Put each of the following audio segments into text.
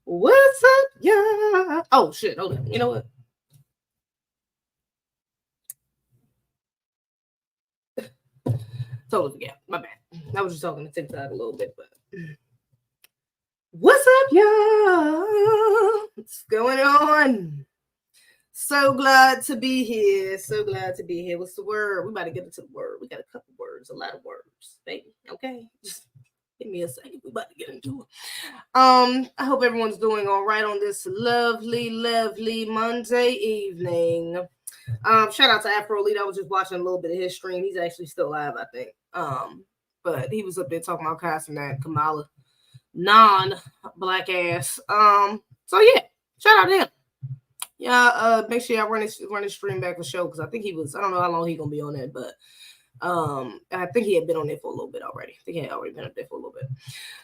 What's up, yeah? Oh shit! Hold on. You know what? Totally forgot. My bad. I was just talking to TikTok a little bit, but what's up, y'all? What's going on? So glad to be here. So glad to be here. What's the word? We about to get into the word. We got a couple words, a lot of words, baby. Okay, just give me a second. We about to get into it. I hope everyone's doing all right on this lovely, lovely Monday evening. Shout out to Afro Elite. I was just watching a little bit of his stream. He's actually still alive, I think. But he was up there talking about casting that Kamala non-black ass. So yeah, shout out to him. Yeah, make sure y'all run his stream back for show because I think he was. I don't know how long he's gonna be on that, but I think he had been on there for a little bit already. I think he had already been up there for a little bit.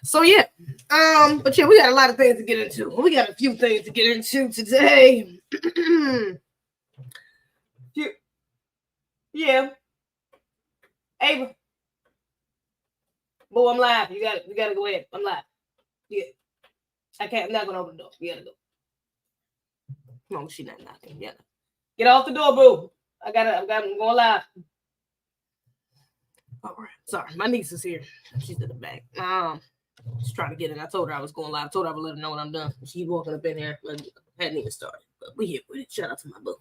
So yeah, but yeah, we got a lot of things to get into. We got a few things to get into today. Yeah, Ava. Boy, I'm live. You gotta go ahead. I'm live. Yeah, I can't. I'm not gonna open the door. You gotta go. No, she not knocking. Yeah, get off the door, boo. I'm going live. All right. Sorry, my niece is here. She's in the back. She's trying to get in. I told her I was going live. I told her I would let her know when I'm done. She's walking up in here. But hadn't even started. But we here with it. Shout out to my boo.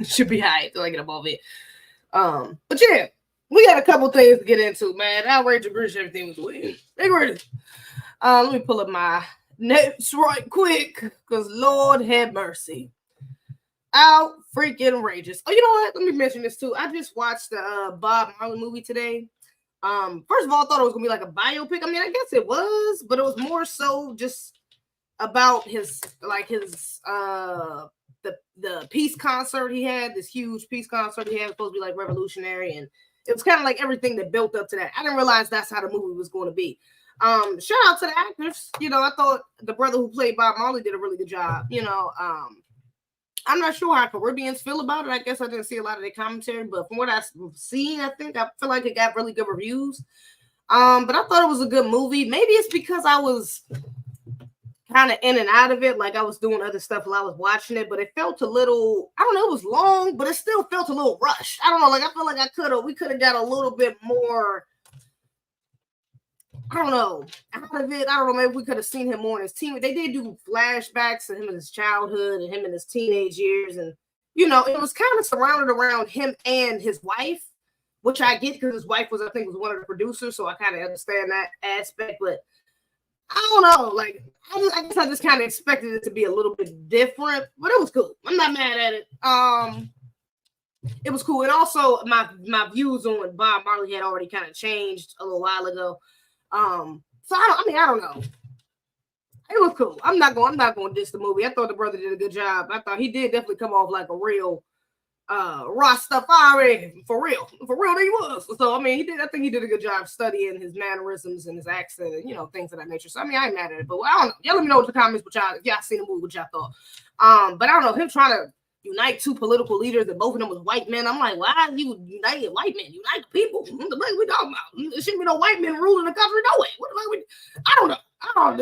Should be high till I get up off it. But yeah, we got a couple things to get into, man. Outrage, British, everything was weird. Let me pull up my notes right quick, because Lord have mercy. Out freaking outrageous. Oh, you know what? Let me mention this too. I just watched the Bob Marley movie today. First of all, I thought it was gonna be like a biopic. I mean, I guess it was, but it was more so just about his the peace concert he had, this huge peace concert he had, supposed to be like revolutionary, and it was kind of like everything that built up to that. I didn't realize that's how the movie was going to be. Shout out to the actors. You know, I thought the brother who played Bob Marley did a really good job. You know, I'm not sure how Caribbeans feel about it. I guess I didn't see a lot of their commentary, but from what I've seen, I feel like it got really good reviews. But I thought it was a good movie. Maybe it's because I was kind of in and out of it, like I was doing other stuff while I was watching it, but it felt a little, I don't know, it was long, but it still felt a little rushed. I don't know, like I feel like we could have got a little bit more, I don't know, out of it. I don't know, maybe we could have seen him more in his team. They did do flashbacks of him in his childhood and him in his teenage years, and you know, it was kind of surrounded around him and his wife, which I get because his wife was, I think, was one of the producers, so I kind of understand that aspect, but I don't know, like I guess I just kind of expected it to be a little bit different, but it was cool. I'm not mad at it. It was cool, and also my views on Bob Marley had already kind of changed a little while ago. So I don't know. It was cool. I'm not going to diss the movie. I thought the brother did a good job. I thought he did definitely come off like a real Rastafari, for real he was. So I mean, I think he did a good job studying his mannerisms and his accent and, you know, things of that nature. So I mean, I ain't mad at it, but I don't know. Y'all let me know in the comments if y'all seen the movie, what y'all thought. But I don't know, him trying to unite two political leaders and both of them was white men. I'm like, why are you uniting white men? Unite the people. What the fuck we talking about? There shouldn't be no white men ruling the country, no way. What the fuck I don't know.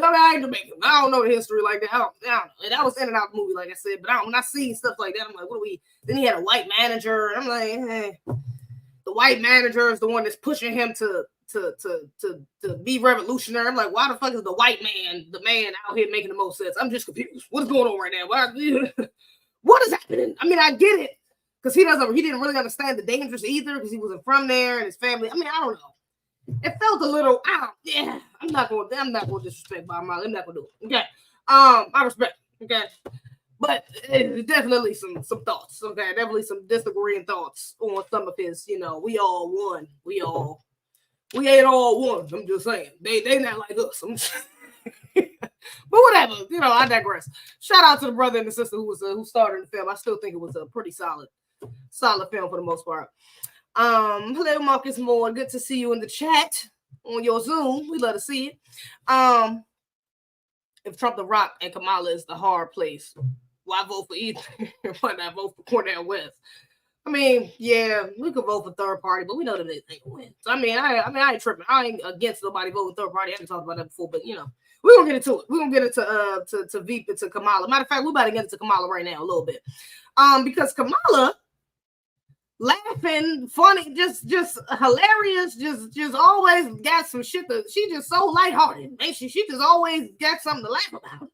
I ain't Jamaican. I don't know the history like that. I don't know. And that was in and out the movie, like I said. But when I see stuff like that, I'm like, what are we? Then he had a white manager. And I'm like, hey, the white manager is the one that's pushing him to be revolutionary. I'm like, why the fuck is the white man, the man out here making the most sense? I'm just confused. What's going on right now? What is happening? I mean, I get it because he didn't really understand the dangers either because he wasn't from there and his family. I mean, I don't know. It felt a little, I'm not going to disrespect Bob Marley. I'm not going to do it. Okay. I respect. Okay. But definitely some thoughts. Okay. Definitely some disagreeing thoughts on some of his, you know, we all won. We ain't all one. I'm just saying. They not like us. But whatever. You know, I digress. Shout out to the brother and the sister who started the film. I still think it was a pretty solid film for the most part. Hello, Marcus Moore. Good to see you in the chat on your Zoom. We love to see it. If Trump, The Rock, and Kamala is the hard place, why vote for either? Why not vote for Cornel West? I mean, yeah, we could vote for third party, but we know that they ain't gonna win. So I mean, I ain't tripping. I ain't against nobody voting third party. I haven't talked about that before, but we're gonna get into it. We're gonna get into to Veep and to Kamala. Matter of fact, we're about to get into Kamala right now a little bit. Because Kamala laughing, funny, just hilarious, just always got some shit that she just so lighthearted. She just always got something to laugh about.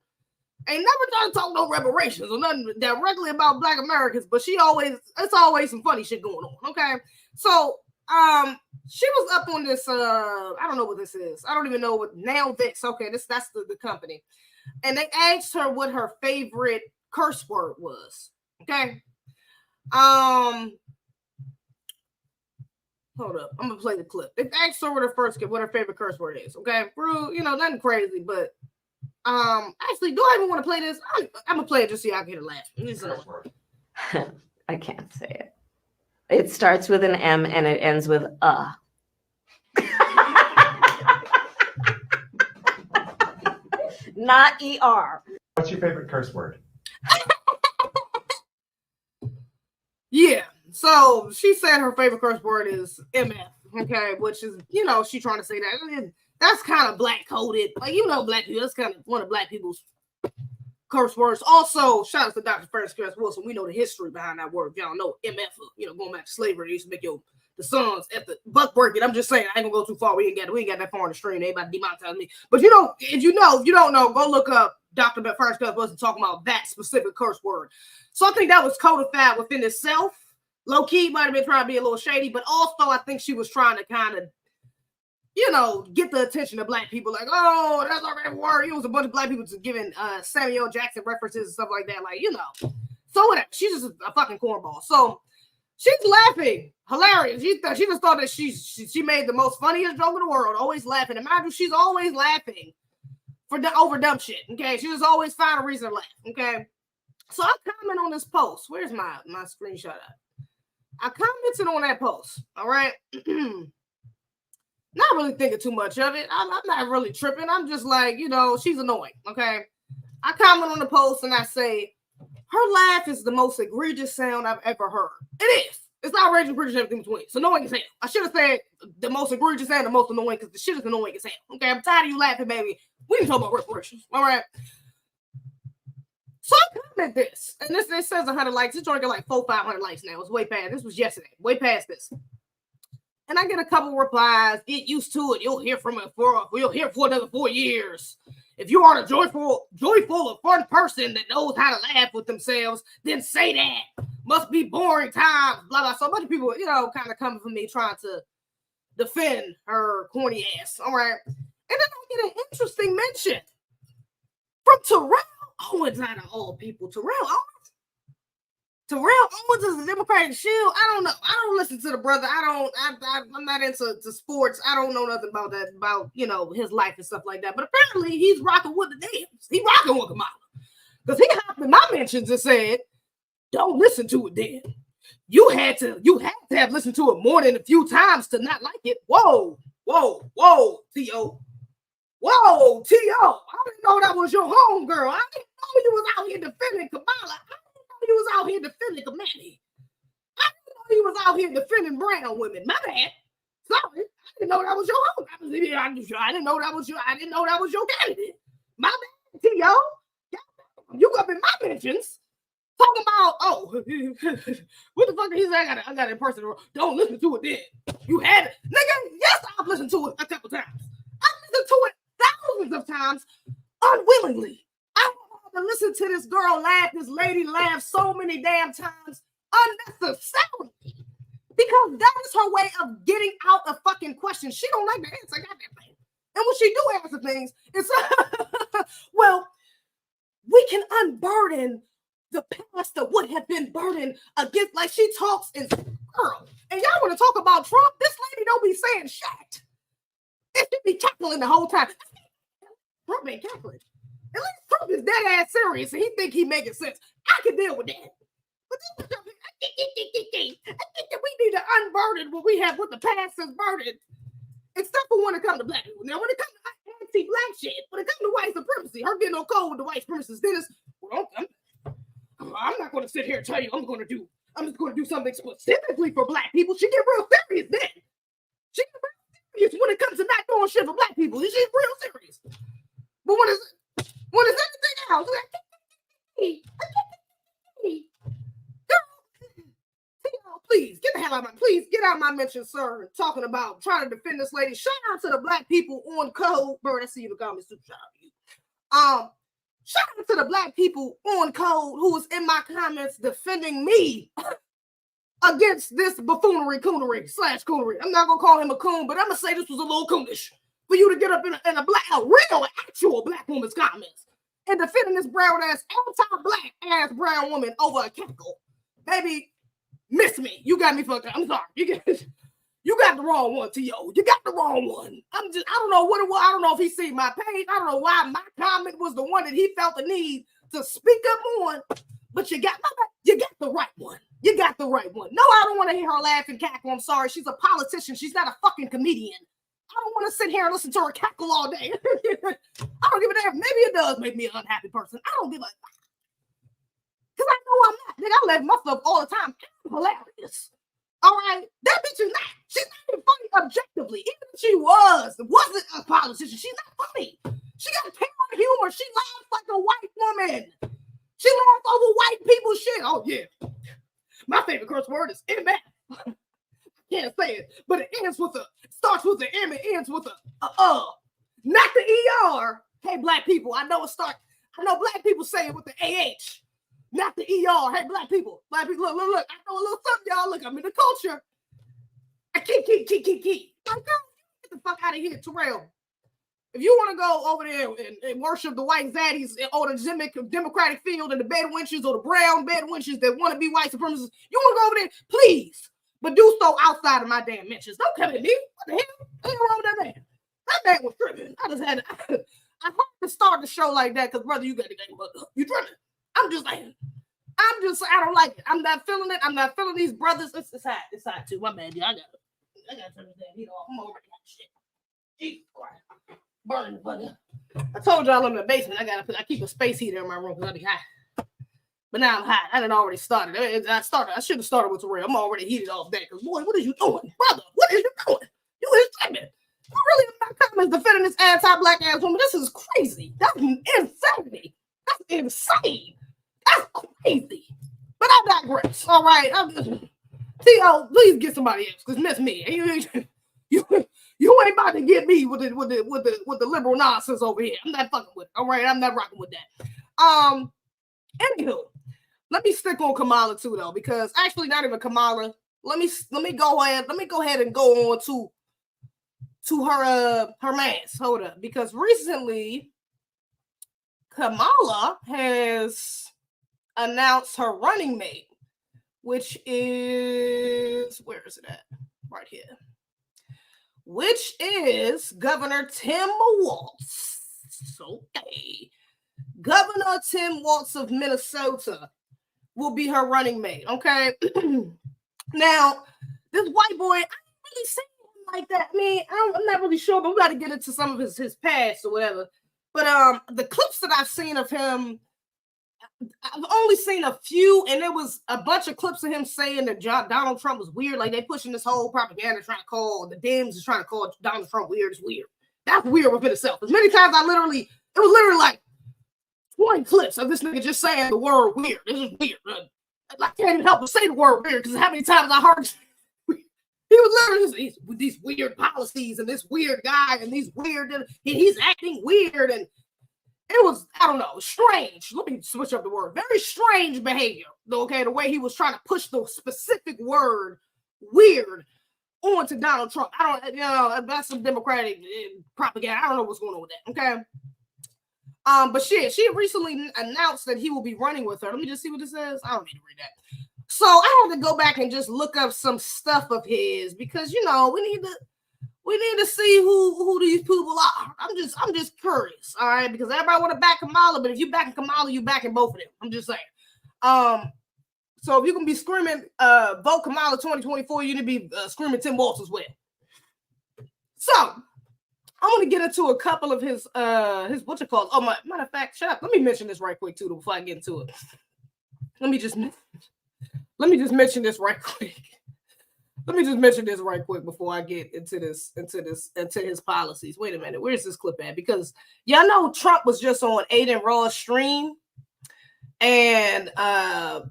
Ain't never trying to talk no reparations or nothing directly about Black Americans, but it's always some funny shit going on. Okay. So she was up on this I don't know what this is. I don't even know what Now This. Okay, that's the company. And they asked her what her favorite curse word was. Okay. Hold up. I'm gonna play the clip. They asked her what her favorite curse word is. Okay. Nothing crazy, but actually, do I even want to play this? I'm gonna play it just so y'all can get a laugh. I can't say it. It starts with an M and it ends with not ER. What's your favorite curse word? Yeah. So she said her favorite curse word is MF. Okay, which is she's trying to say that. That's kind of black coded. Like, black people, that's kind of one of black people's curse words. Also, shout out to Dr. Francis Chris Wilson. We know the history behind that word. Y'all know MF, going back to slavery. They used to make the sons at the buck working. I'm just saying, I ain't gonna go too far. We ain't got that far in the stream. They about to demonetize me. But if you don't know, go look up Dr. Francis Chris Wilson talking about that specific curse word. So I think that was codified within itself. Low key might have been trying to be a little shady, but also I think she was trying to kind of get the attention of black people, like, oh, that's our favorite word. It was a bunch of black people just giving Samuel Jackson references and stuff like that, like, So whatever. She's just a fucking cornball. So she's laughing, hilarious. She just thought that she made the most funniest joke in the world, always laughing. And mind you, she's always laughing over dumb shit. Okay, she just always find a reason to laugh. Okay, so I comment on this post. Where's my screenshot at? I commented on that post. All right. Not really thinking too much of it. I'm not really tripping. I'm just like, she's annoying. Okay. I comment on the post and I say, her laugh is the most egregious sound I've ever heard. It is. It's not outrageous, egregious, everything between. It's annoying as hell. I should have said the most egregious and the most annoying because the shit is annoying as hell. Okay. I'm tired of you laughing, baby. We can talk about reparations. All right. So I comment this. And this says 100 likes. It's only got like 400-500 likes now. It's way past. This was yesterday. Way past this. And I get a couple replies. Get used to it. You'll hear from it we'll hear for another 4 years. If you are a joyful or fun person that knows how to laugh with themselves, then say that. Must be boring times. Blah blah. So a bunch of people, kind of coming for me trying to defend her corny ass. All right. And then I get an interesting mention from Terrell Owens out of all people. Terrell Owens is a Democratic shield. I don't know. I don't listen to the brother. I'm not into sports. I don't know nothing about that, about, his life and stuff like that. But apparently he's rocking with the Dems. He's rocking with Kamala. Because he hopped in my mentions and said, don't listen to it then. You had to have listened to it more than a few times to not like it. Whoa, T.O. Whoa, T.O. I didn't know that was your home girl. I didn't know you was out here defending Kamala. He was out here defending Kamala. I didn't know he was out here defending brown women. My bad. Sorry, I didn't know that was your home. I didn't know that was your candidate. My bad, T.O. You up in my mentions talking about what the fuck? He said I got it personal. Don't listen to it then. You had it, nigga. Yes, I've listened to it a couple times. I've listened to it thousands of times unwillingly. To listen to this girl laugh, this lady laugh so many damn times unnecessarily because that is her way of getting out a fucking question. She don't like to answer goddamn thing. And when she do answer things, it's well, we can unburden the past that would have been burdened against, like she talks in girl. And y'all want to talk about Trump? This lady don't be saying shit. It should be cackling the whole time. Trump ain't cackling. At least Trump is dead ass serious and he think he making sense. I can deal with that. But this we need to unburden what we have, what the past has burdened. Except for when it comes to black people. Now, when it comes to anti-black shit, when it comes to white supremacy, her getting on code with the white supremacist Dennis, well, I'm not going to sit here and tell you I'm going to do I'm just going to do something specifically for Black people. She get real serious then. She get real serious when it comes to not doing shit for Black people. She's real serious. But when it's anything else, please get the hell out of my mention, sir. Talking about trying to defend this lady. Shout out to the Black people on code. Bird, I see you in the comments too. Shout out to you. Shout out to the Black people on code who was in my comments defending me against this buffoonery, coonery. I'm not gonna call him a coon, but I'm gonna say this was a little coonish for you to get up in a real, actual Black woman's comments and defending this brown ass, anti-Black ass brown woman over a cackle. Baby, miss me. You got me fucked up. I'm sorry. You got the wrong one, T.O. You got the wrong one. I don't know what it was. I don't know if he seen my page. I don't know why my comment was the one that he felt the need to speak up on. But you got the right one. You got the right one. No, I don't want to hear her laugh and cackle. I'm sorry. She's a politician. She's not a fucking comedian. I don't want to sit here and listen to her cackle all day. I don't give a damn. Maybe it does make me an unhappy person. I don't give a... Because I know I'm not. Nigga, I laugh myself all the time. I'm hilarious. All right? That bitch is not. She's not even funny objectively. Even if she wasn't a politician, she's not funny. She got pure humor. She laughs like a white woman. She laughs over white people's shit. Oh, yeah. My favorite curse word is MF. I can't say it, but it starts with the M, it ends with a not the ER. Hey, Black people, I know Black people say it with the AH, not the ER. Hey, Black people, look. I know a little something, y'all. Look, I'm in the culture. I keep. Like, girl, get the fuck out of here, Terrell. If you want to go over there and worship the white zaddies on the Democratic field and the bedwenches or the brown bedwenches that want to be white supremacists, you want to go over there, please. But do so outside of my damn mentions. Don't come at me. What the hell? What's wrong with that man? That man was tripping. I had to start the show like that because, brother, you got to get up. You tripping. I'm just saying. I don't like it. I'm not feeling it. I'm not feeling these brothers. It's hot. It's hot too. My bad, dude. I got to turn this damn heat off. I'm already hot shit. Jesus Christ. Burning, brother. I told y'all I'm in the basement. I keep a space heater in my room because I be hot. But now I'm hot. I done already started. I should have started with Terrell. I'm already heated off that. Because, boy, what are you doing? Brother, what are you doing? You is tripping. You really not coming defending this anti-Black ass woman. This is crazy. That's insanity. That's insane. That's crazy. But I digress. All right. T.O., please get somebody else. Because miss me. You ain't about to get me with the liberal nonsense over here. I'm not fucking with it. All right. I'm not rocking with that. Anywho. Let me stick on Kamala too, though, because actually not even Kamala. Let me go ahead and go on to her mans. Hold up, because recently Kamala has announced her running mate, which is right here, which is Governor Tim Waltz. Okay, Governor Tim Waltz of Minnesota will be her running mate, okay? Now, this white boy, I ain't really seen him like that. I mean, I'm not really sure, but we got to get into some of his past or whatever. But the clips that I've seen of him, I've only seen a few, and there was a bunch of clips of him saying that Donald Trump was weird. Like, they pushing this whole propaganda trying to call, the Dems is trying to call Donald Trump weird. It's weird. That's weird within itself. As many times it was literally like 20 clips of this nigga just saying the word weird. This is weird. I can't even help but say the word weird because how many times I heard he was literally with these weird policies and this weird guy and he's acting weird, and it was, I don't know, strange. Let me switch up the word. Very strange behavior. Okay, the way he was trying to push the specific word weird onto Donald Trump. That's some Democratic propaganda. I don't know what's going on with that. Okay. But she recently announced that he will be running with her. Let me just see what it says. I don't need to read that. So I have to go back and just look up some stuff of his because we need to see who these people are. I'm just curious, all right? Because everybody want to back Kamala, but if you backing Kamala, you backing both of them. I'm just saying. So if you can be screaming vote Kamala 2024, you need to be screaming Tim Waltz as well. So I want to get into a couple of his what's it called? Oh, matter of fact, shut up. Let me mention this right quick too before I get into it. Let me let me just mention this right quick. Before I get into his policies. Wait a minute, where's this clip at? Because y'all know Trump was just on Aiden Raw's stream, and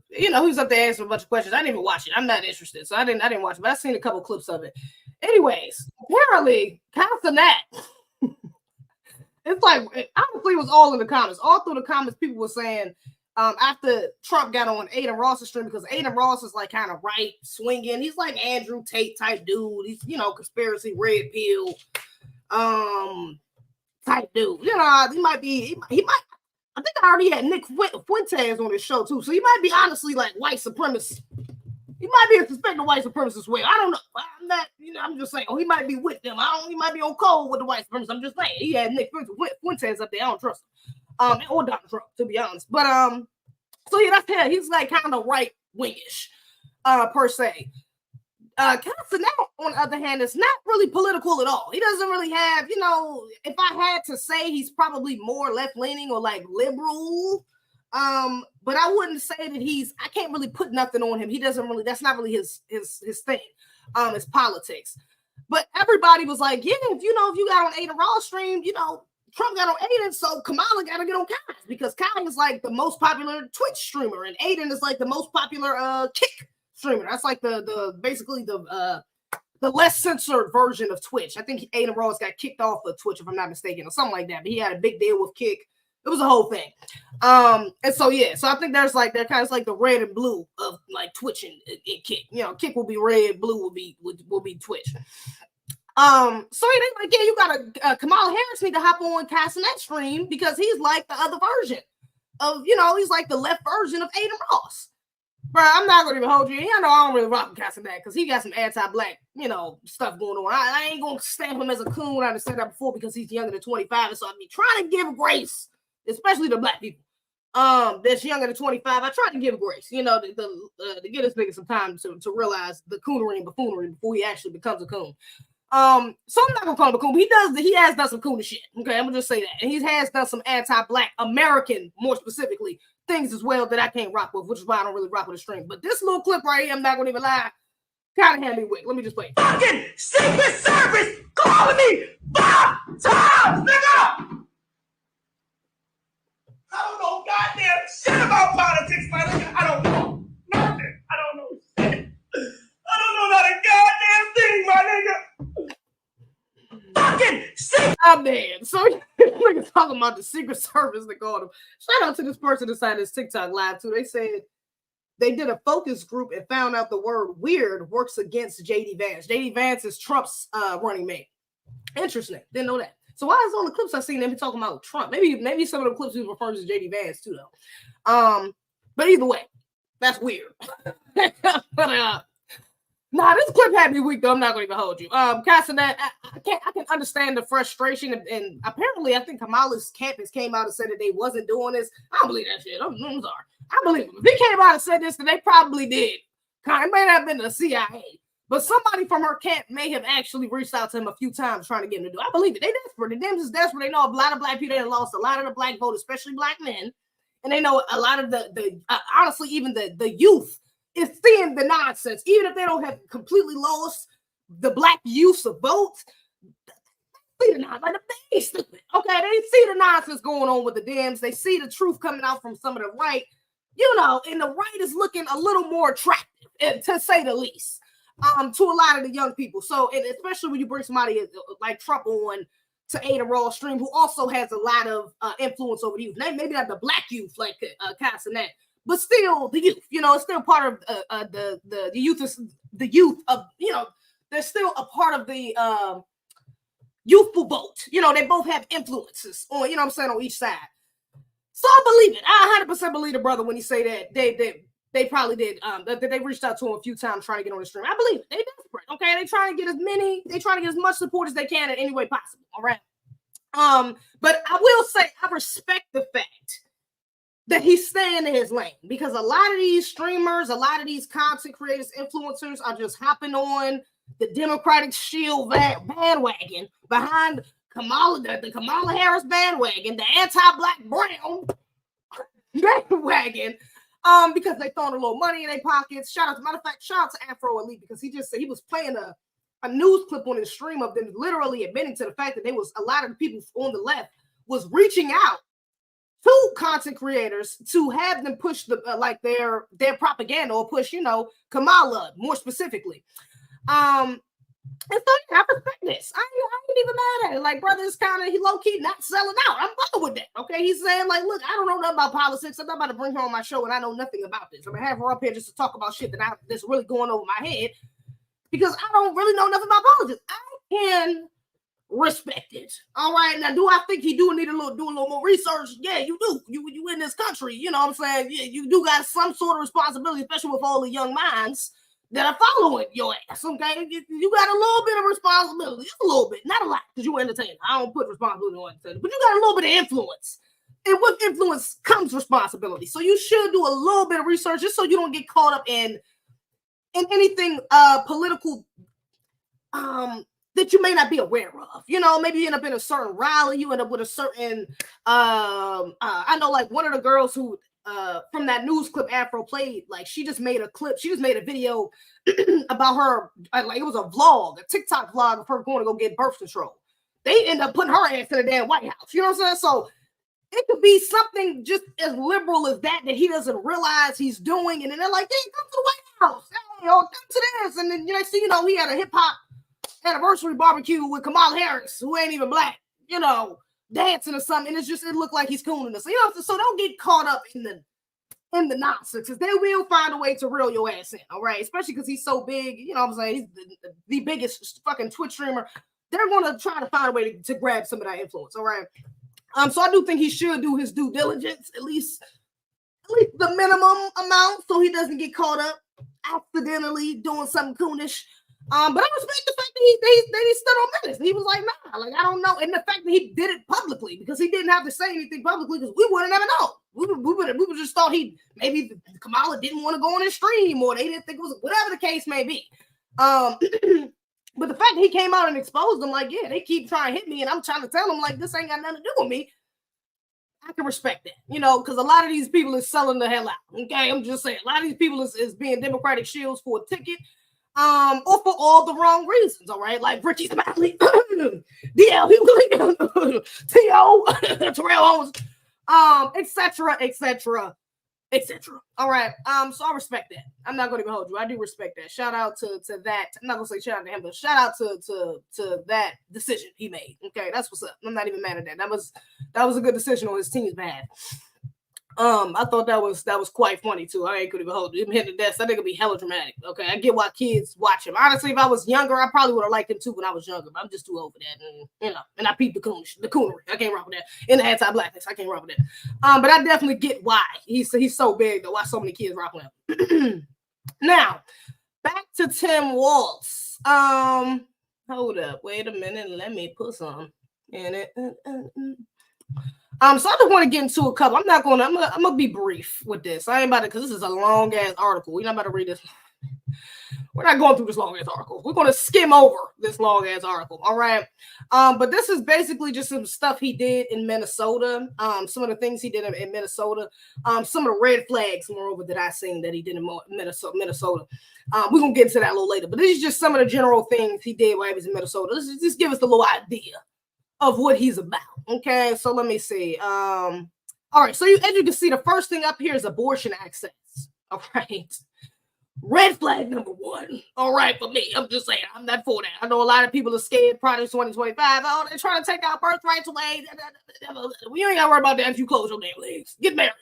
he was up there answering a bunch of questions. I didn't even watch it. I'm not interested, so I didn't watch it. But I seen a couple clips of it. Anyways, apparently, Castanet. It's like, honestly, it was all in the comments. All through the comments, people were saying. After Trump got on Aiden Ross's stream, because Aiden Ross is like kind of right swinging. He's like Andrew Tate type dude. He's conspiracy red pill type dude. He might. I think I already had Nick Fuentes on his show too, so he might be honestly like white supremacist. He might be a suspected white supremacist as well. I don't know. I'm not. I'm just saying. Oh, he might be with them. He might be on cold with the white supremacists. I'm just saying. He had Nick Fuentes up there. I don't trust him. Or Donald Trump, to be honest. But so yeah, that's him. He's like kind of right wingish, per se. Castanet, on the other hand, is not really political at all. He doesn't really have, if I had to say, he's probably more left leaning or like liberal. But I wouldn't say that I can't really put nothing on him. He doesn't really, that's not really his thing, his politics. But everybody was like, yeah, if you got on Aiden Raw stream, Trump got on Aiden, so Kamala got to get on Kai, because Kai is like the most popular Twitch streamer, and Aiden is like the most popular Kick streamer. That's like basically the less censored version of Twitch. I think Aiden Ross got kicked off of Twitch, if I'm not mistaken, or something like that. But he had a big deal with Kick. It was a whole thing. And so yeah, so I think they're kind of like the red and blue of like Twitch and Kick. Kick will be red, blue will be Twitch. So they like, yeah, you got Kamala Harris need to hop on Castanet stream, because he's like the other version of, he's like the left version of Aiden Ross. Bro, I'm not gonna even hold you. I know I don't really rock with Castanet because he got some anti-black, stuff going on. I ain't gonna stamp him as a coon. I've said that before, because he's younger than 25, and so I be trying to give grace, especially to black people that's younger than 25. I try to give grace, to get this nigga some time to realize the coonery and buffoonery before he actually becomes a coon. So I'm not gonna call him a coon, but he has done some coonish shit. Okay, I'm gonna just say that. And he has done some anti-black American, more specifically, things as well that I can't rock with, which is why I don't really rock with the stream. But this little clip right here, I'm not gonna even lie, kind of had me weak. Let me just play. Fucking Secret Service calling me 5 times, nigga! I don't know goddamn shit about politics, my nigga. I don't know nothing. I don't know shit. I don't know not a goddamn thing, my nigga. Fucking shit. I'm dead. So niggas talking about the Secret Service, they called him. Shout out to this person inside this TikTok live too. They said they did a focus group and found out the word weird works against JD Vance. JD Vance is Trump's running mate. Interesting. Didn't know that. So why is all the clips I've seen them talking about Trump? Maybe some of the clips he refers to JD Vance too, though. But either way, that's weird. But nah, this clip had me weak, though. I'm not going to even hold you. Castanet, I can understand the frustration, and apparently, I think Kamala's campus came out and said that they wasn't doing this. I don't believe that shit. I'm sorry. I believe him. If he came out and said this, then they probably did. It may not have been the CIA, but somebody from her camp may have actually reached out to him a few times trying to get him to do it. I believe it. They desperate. The Dems is desperate. They know a lot of black people. They lost a lot of the black vote, especially black men, and they know a lot of the honestly, even the youth is seeing the nonsense, even if they don't have completely lost the black use of votes. See the nonsense, like they stupid. Okay, they see the nonsense going on with the Dems. They see the truth coming out from some of the right, and the right is looking a little more attractive, to say the least, to a lot of the young people. So, and especially when you bring somebody like Trump on to Aiden Raw stream, who also has a lot of influence over the youth. Maybe not the black youth like Castanet, but still the youth, it's still part of the youth is the youth of, they're still a part of the youthful vote. They both have influences on, what I'm saying, on each side. So I believe it. I 100% believe the brother when he say that they probably did, that they reached out to him a few times trying to get on the stream. I believe it. They desperate. Okay. They trying to get as much support as they can in any way possible. All right. But I will say I respect the fact that he's staying in his lane, because a lot of these streamers, a lot of these content creators, influencers are just hopping on the Democratic shield bandwagon behind Kamala, the Kamala Harris bandwagon, the anti-black brown bandwagon, because they throwing a little money in their pockets. Matter of fact, shout out to Afro Elite, because he just said he was playing a news clip on his stream of them literally admitting to the fact that a lot of the people on the left was reaching out to content creators to have them push their propaganda, or push, Kamala more specifically. And so I respect this. I ain't even mad at it. Like, brother is kind of, he low-key not selling out. I'm bothered with that. Okay. He's saying, like, look, I don't know nothing about politics. I'm not about to bring her on my show and I know nothing about this. I'm gonna have her up here just to talk about shit that's really going over my head, because I don't really know nothing about politics. I can respect it. All right. Now, do I think he do need do a little more research? Yeah, you do. You in this country, you know what I'm saying? Yeah, you do got some sort of responsibility, especially with all the young minds that are following your ass. Okay, you got a little bit of responsibility, just a little bit, not a lot, because you're entertainer. I don't put responsibility on entertainer, but you got a little bit of influence. And with influence comes responsibility. So you should do a little bit of research, just so you don't get caught up in anything political that you may not be aware of. Maybe you end up in a certain rally, you end up with a certain I know, like, one of the girls who from that news clip Afro played, like, she just made a video about her, like, it was a vlog, a TikTok vlog of her going to go get birth control. They end up putting her ass in the damn White House. You know what I'm saying? So it could be something just as liberal as that he doesn't realize he's doing, and then they're like, hey, come to the White House, hey, come to this, and then next thing you know, he had a hip hop anniversary barbecue with Kamala Harris, who ain't even black, dancing or something, and it looked like he's cooning us. So don't get caught up in the nonsense, because they will find a way to reel your ass in, all right? Especially because he's so big, you know what I'm saying? He's the biggest fucking Twitch streamer. They're going to try to find a way to grab some of that influence, all right? So I do think he should do his due diligence, at least the minimum amount, so he doesn't get caught up accidentally doing something coonish. But I respect the fact that he stood on business. He was like, nah, like, I don't know. And the fact that he did it publicly, because he didn't have to say anything publicly, because we would have never known. We would just thought maybe Kamala didn't want to go on his stream, or they didn't think it was, whatever the case may be. But the fact that he came out and exposed them, like, yeah, they keep trying to hit me, and I'm trying to tell them, like, this ain't got nothing to do with me. I can respect that, because a lot of these people is selling the hell out. Okay, I'm just saying, a lot of these people is being Democratic shields for a ticket, or for all the wrong reasons. All right, like Richie Smiley, DL Hughley, T.O., Terrell Owens, etc., etc., etc. All right, so I respect that. I'm not going to hold you. I do respect that. Shout out to that. I'm not going to say shout out to him, but shout out to that decision he made. Okay, that's what's up. I'm not even mad at that. That was a good decision on his team's behalf. I thought that was quite funny too. I ain't gonna even hold him hitting the desk. I think it'd be hella dramatic. Okay, I get why kids watch him. Honestly, if I was younger, I probably would have liked him too when I was younger. But I'm just too old for that, and I peeped the coonery. I can't rock with that. In the anti-blackness, I can't rock with that. But I definitely get why he's so big though. Why so many kids rock with him. Now, back to Tim Waltz. Hold up, wait a minute. Let me put some in it. So I just want to get into a couple. I'm gonna be brief with this. I ain't about to, because this is a long ass article. We're not about to read this. We're not going through this long ass article. We're gonna skim over this long ass article. All right. But this is basically just some stuff he did in Minnesota. Some of the things he did in Minnesota. Some of the red flags, moreover, that I seen that he did in Minnesota. We're gonna get into that a little later. But this is just some of the general things he did while he was in Minnesota. This is just give us a little idea of what he's about. Okay, so let me see. All right, so as you can see, the first thing up here is abortion access. All right, red flag number one. All right, for me, I'm just saying, I'm not for that. I know a lot of people are scared. Probably 2025. Oh, they're trying to take our birthrights away. We ain't got to worry about that if you close your damn legs. Get married,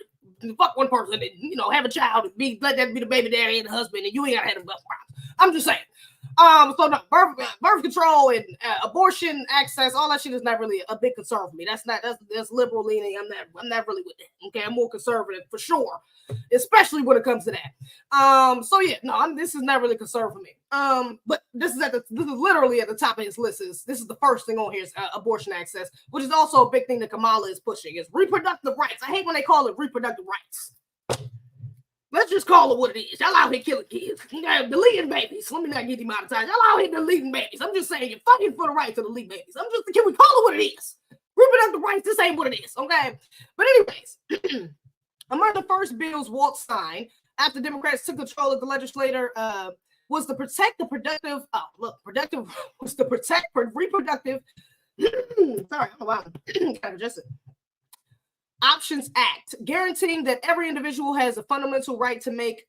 fuck one person, and have a child, and let that be the baby daddy and the husband, and you ain't got to have a problems. I'm just saying. So no, birth control and abortion access, all that shit is not really a big concern for me. That's liberal leaning. I'm not really with that. Okay, I'm more conservative for sure, especially when it comes to that. So yeah, no, this is not really a concern for me. But this is literally at the top of his list. This is the first thing on here is abortion access, which is also a big thing that Kamala is pushing, is reproductive rights. I hate when they call it reproductive rights. Let's just call it what it is. Y'all out here killing kids. Deleting babies. Let me not get demonetized. Y'all out here deleting babies. I'm just saying, you're fighting for the right to delete babies. Can we call it what it is? Reproductive rights, this ain't what it is, okay? But anyways, Among the first bills Waltz signed after Democrats took control of the legislature was to protect the productive. Was to protect reproductive. Sorry, I don't know why I'm kind of just Options Act, guaranteeing that every individual has a fundamental right to make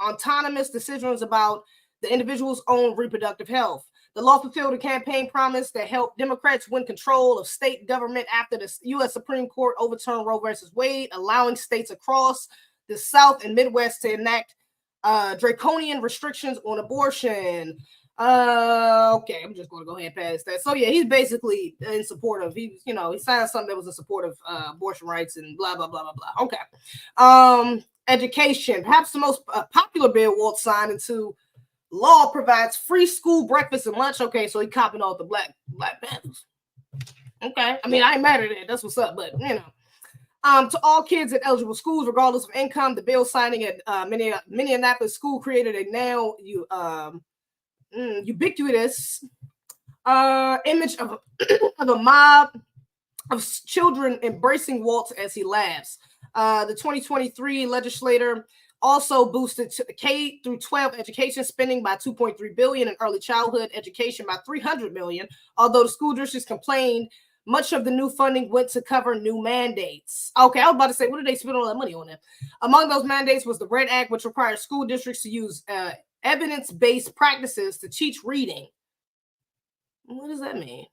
autonomous decisions about the individual's own reproductive health. The law fulfilled a campaign promise that helped Democrats win control of state government after the U.S. Supreme Court overturned Roe versus Wade, allowing states across the South and Midwest to enact draconian restrictions on abortion. Okay, I'm just going to go ahead and pass that. So yeah, he's basically in support of, he signed something that was in support of abortion rights and blah, blah, blah, blah, blah. Okay. Education, perhaps the most popular bill Waltz signed into law, provides free school breakfast and lunch. Okay, so he copping off the Black Panthers. Okay, I mean, I ain't mad at it. That's what's up, but to all kids at eligible schools, regardless of income, the bill signing at Minneapolis school created a now ubiquitous image of a mob of children embracing Waltz as he laughs. The 2023 legislature also boosted K through 12 education spending by $2.3 billion and early childhood education by $300 million. Although the school districts complained, much of the new funding went to cover new mandates. Okay, I was about to say, what did they spend all that money on? That among those mandates was the RED Act, which requires school districts to use evidence-based practices to teach reading. What does that mean?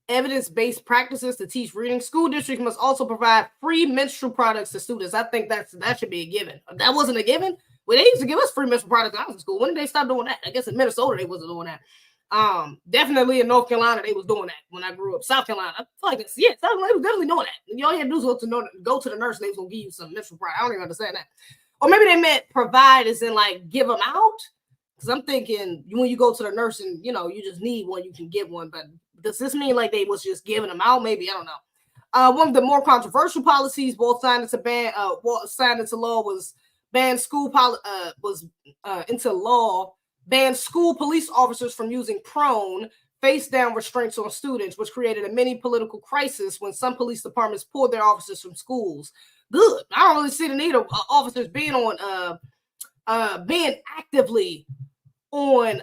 Evidence-based practices to teach reading. School districts must also provide free menstrual products to students. I think that should be a given. That wasn't a given. Well, they used to give us free menstrual products when I was in school. When did they stop doing that? I guess in Minnesota they wasn't doing that. Definitely in North Carolina they was doing that when I grew up. South Carolina, I feel like South Carolina was definitely doing that. All you had to do was go to the nurse and they was gonna give you some menstrual products. I don't even understand that. Or maybe they meant provide as in like give them out. Because I'm thinking when you go to the nurse and you just need one, you can get one. But does this mean like they was just giving them out? Maybe, I don't know. One of the more controversial policies Waltz signed into law was ban school police officers from using prone face down restraints on students, which created a mini political crisis when some police departments pulled their officers from schools. Good. I don't really see the need of officers being actively on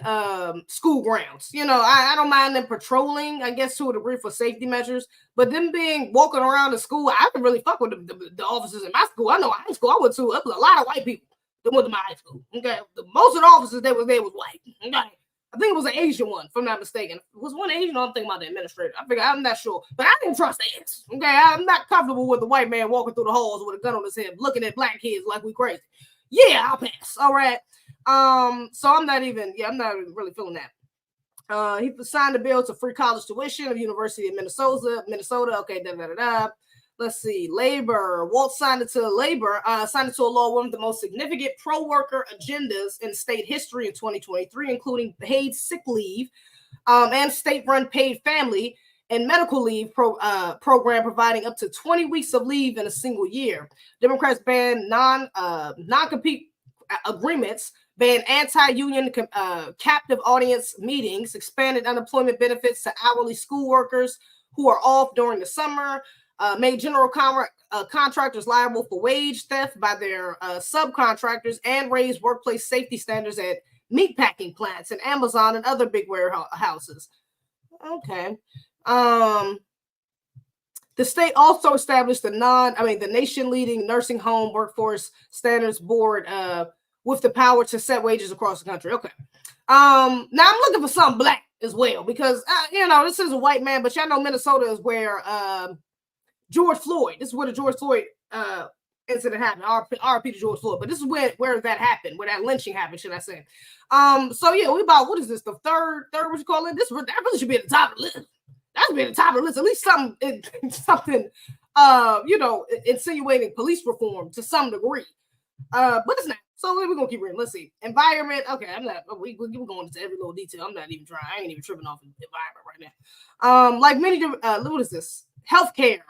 school grounds. I don't mind them patrolling, I guess, to a degree for safety measures, but them walking around the school, I can really fuck with the officers in my school. I know high school I went to, there was a lot of white people that went to my high school. Okay, most of the officers that was there was white. Okay, I think it was an Asian one, if I'm not mistaken. Was one Asian? I'm thinking about the administrator. I'm not sure, but I didn't trust the ass. Okay, I'm not comfortable with the white man walking through the halls with a gun on his head, looking at black kids like we crazy. Yeah, I'll pass. All right. So I'm not really feeling that. He signed a bill to free college tuition of University of Minnesota. Okay, Let's see. Labor. Waltz signed into a law, one of the most significant pro-worker agendas in state history in 2023, including paid sick leave, and state-run paid family and medical leave program providing up to 20 weeks of leave in a single year. Democrats banned non-compete agreements, banned anti-union captive audience meetings, expanded unemployment benefits to hourly school workers who are off during the summer, made general contractors liable for wage theft by their subcontractors, and raised workplace safety standards at meatpacking plants and Amazon and other big warehouses. Okay. The state also established the nation-leading nursing home workforce standards board with the power to set wages across the country. Okay. Now I'm looking for something black as well because this is a white man, but y'all know Minnesota is where George Floyd. This is where the George Floyd incident happened. RP to George Floyd, but this is where that happened, where that lynching happened, should I say? So yeah, we about what is this? The third what you call it? That really should be at the top of the list. That should be at the top of the list. At least something, insinuating police reform to some degree. But it's not. So we're gonna keep reading. Let's see. Environment. Okay, I'm not. We're going into every little detail. I'm not even trying. I ain't even tripping off the environment right now. Like many. What is this? Healthcare.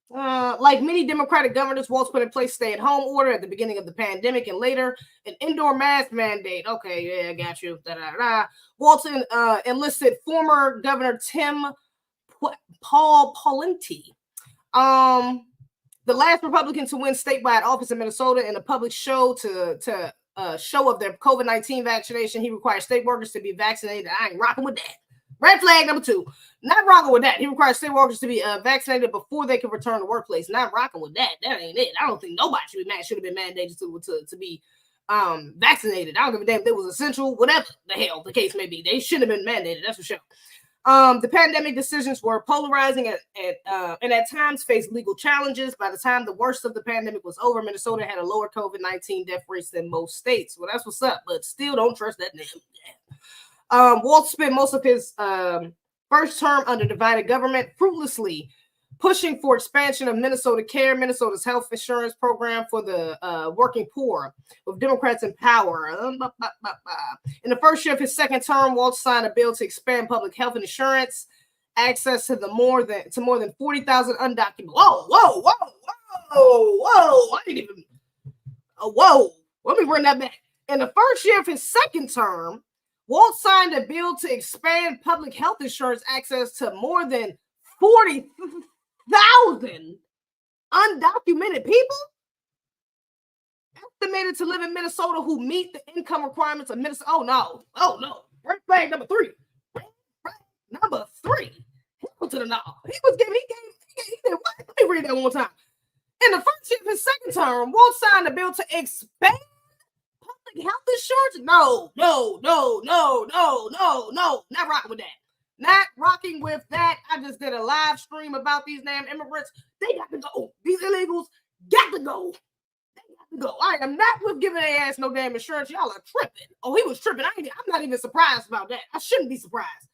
Like many Democratic governors, Waltz put in place stay-at-home order at the beginning of the pandemic and later an indoor mask mandate. Okay, yeah, I got you. Waltz enlisted former Governor Tim Paul Pawlenty, the last Republican to win statewide office in Minnesota in a public show to show of their COVID-19 vaccination. He requires state workers to be vaccinated. I ain't rocking with that. Red flag number 2. Not rocking with that. He requires state workers to be vaccinated before they can return to workplace. Not rocking with that. That ain't it. I don't think nobody should have been mandated to be vaccinated. I don't give a damn if it was essential, whatever the hell the case may be. They shouldn't have been mandated. That's for sure. The pandemic decisions were polarizing and at times faced legal challenges. By the time the worst of the pandemic was over, Minnesota had a lower COVID-19 death rates than most states. Well, that's what's up, but still don't trust that damn. Waltz spent most of his first term under divided government fruitlessly pushing for expansion of Minnesota Care, Minnesota's health insurance program for the working poor, with Democrats in power. In the first year of his second term, Waltz signed a bill to expand public health insurance access to more than 40,000 undocumented. Whoa! I didn't even. Whoa! Let me bring that back. In the first year of his second term, Waltz signed a bill to expand public health insurance access to more than 40,000 undocumented people estimated to live in Minnesota who meet the income requirements of Minnesota. Oh no. Red flag number 3. Number 3. Hell to the no. He did what? Let me read that one more time. In the first year of his second term, Waltz signed a bill to expand public health insurance. No. Not rocking with that. Not rocking with that. I just did a live stream about these damn immigrants. They got to go. These illegals got to go. They got to go. I am not with giving their ass no damn insurance. Y'all are tripping. Oh, he was tripping. I'm not even surprised about that. I shouldn't be surprised.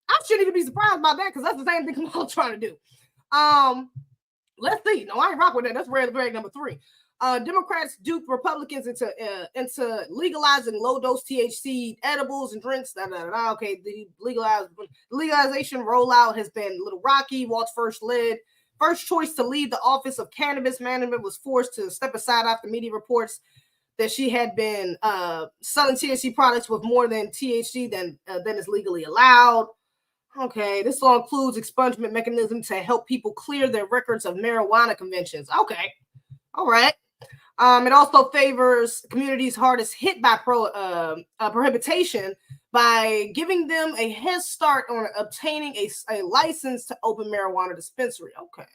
I shouldn't even be surprised about that because that's the same thing Kamala trying to do. Let's see. No, I ain't rock with that. That's red flag number 3. Democrats duped Republicans into legalizing low-dose THC edibles and drinks. Okay, the legalization rollout has been a little rocky. Walt's first choice to lead the Office of Cannabis Management was forced to step aside after media reports that she had been selling THC products with more than THC than is legally allowed. Okay, this law includes expungement mechanism to help people clear their records of marijuana convictions. Okay, all right. It also favors communities hardest hit by prohibition by giving them a head start on obtaining a license to open marijuana dispensary. Okay.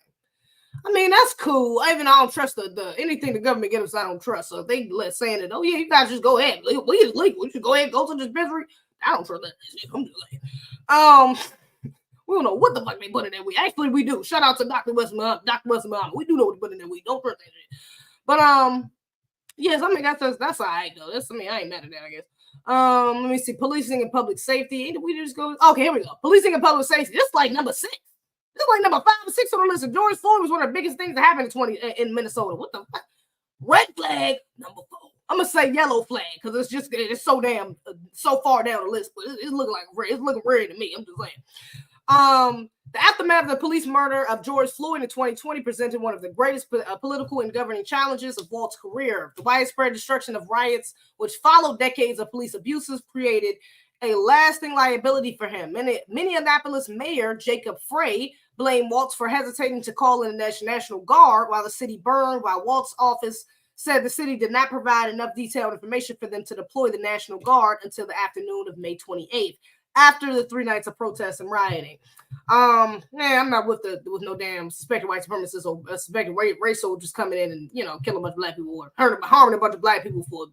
I mean, that's cool. I don't trust the anything the government gives us, I don't trust. So if they saying that, oh yeah, you guys just go ahead. We is legal. You should go ahead and go to the dispensary. I don't trust that shit. I'm just saying. We don't know what the fuck they put in that weed. Actually, we do. Shout out to Dr. West Muhammad. We do know what they put in that weed. Don't trust that shit. But yes, I mean that's all right though. I ain't mad at that, I guess. Let me see. Policing and public safety. We just go. Okay, here we go. Policing and public safety. This is like number 6. This is like number 5 or 6 on the list. George Floyd was one of the biggest things that happened in Minnesota. What the fuck? Red flag number 4. I'm gonna say yellow flag because it's so damn so far down the list, but it's looking like red. It's looking red to me. I'm just saying. The aftermath of the police murder of George Floyd in 2020 presented one of the greatest political and governing challenges of Walt's career. The widespread destruction of riots, which followed decades of police abuses, created a lasting liability for him. Minneapolis Mayor Jacob Frey blamed Waltz for hesitating to call in the National Guard while the city burned, while Waltz's office said the city did not provide enough detailed information for them to deploy the National Guard until the afternoon of May 28th. After the 3 nights of protests and rioting. I'm not with no damn suspected white supremacists or suspected race soldiers coming in and killing a bunch of black people or harming a bunch of black people for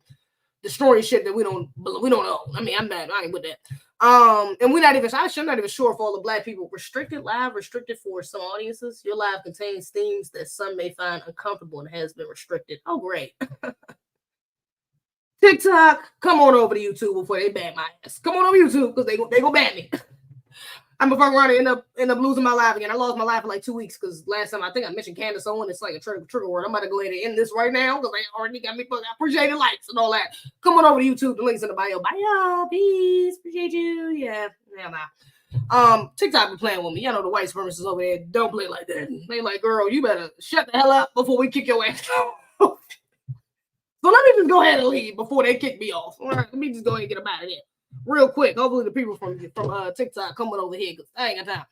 destroying shit that we don't own. I mean, I'm mad. I ain't with that. And I'm not even sure if all the black people restricted for some audiences. Your live contains themes that some may find uncomfortable and has been restricted. Oh, great. TikTok, come on over to YouTube before they ban my ass. Come on over YouTube because they go ban me. I'm a fucking runner, end up losing my life again. I lost my life for like 2 weeks because last time I think I mentioned Candace Owen. It's like a trigger word. I'm about to go ahead and end this right now because they already got me fucking. I appreciate the likes and all that. Come on over to YouTube. The link's in the bio. Bye y'all. Peace. Appreciate you. Yeah. Nah. TikTok be playing with me. Y'all know the white supremacists over there don't play like that. They like, girl, you better shut the hell up before we kick your ass. So let me just go ahead and leave before they kick me off. All right, let me just go ahead and get them out of here real quick. Hopefully the people from TikTok coming over here because I ain't got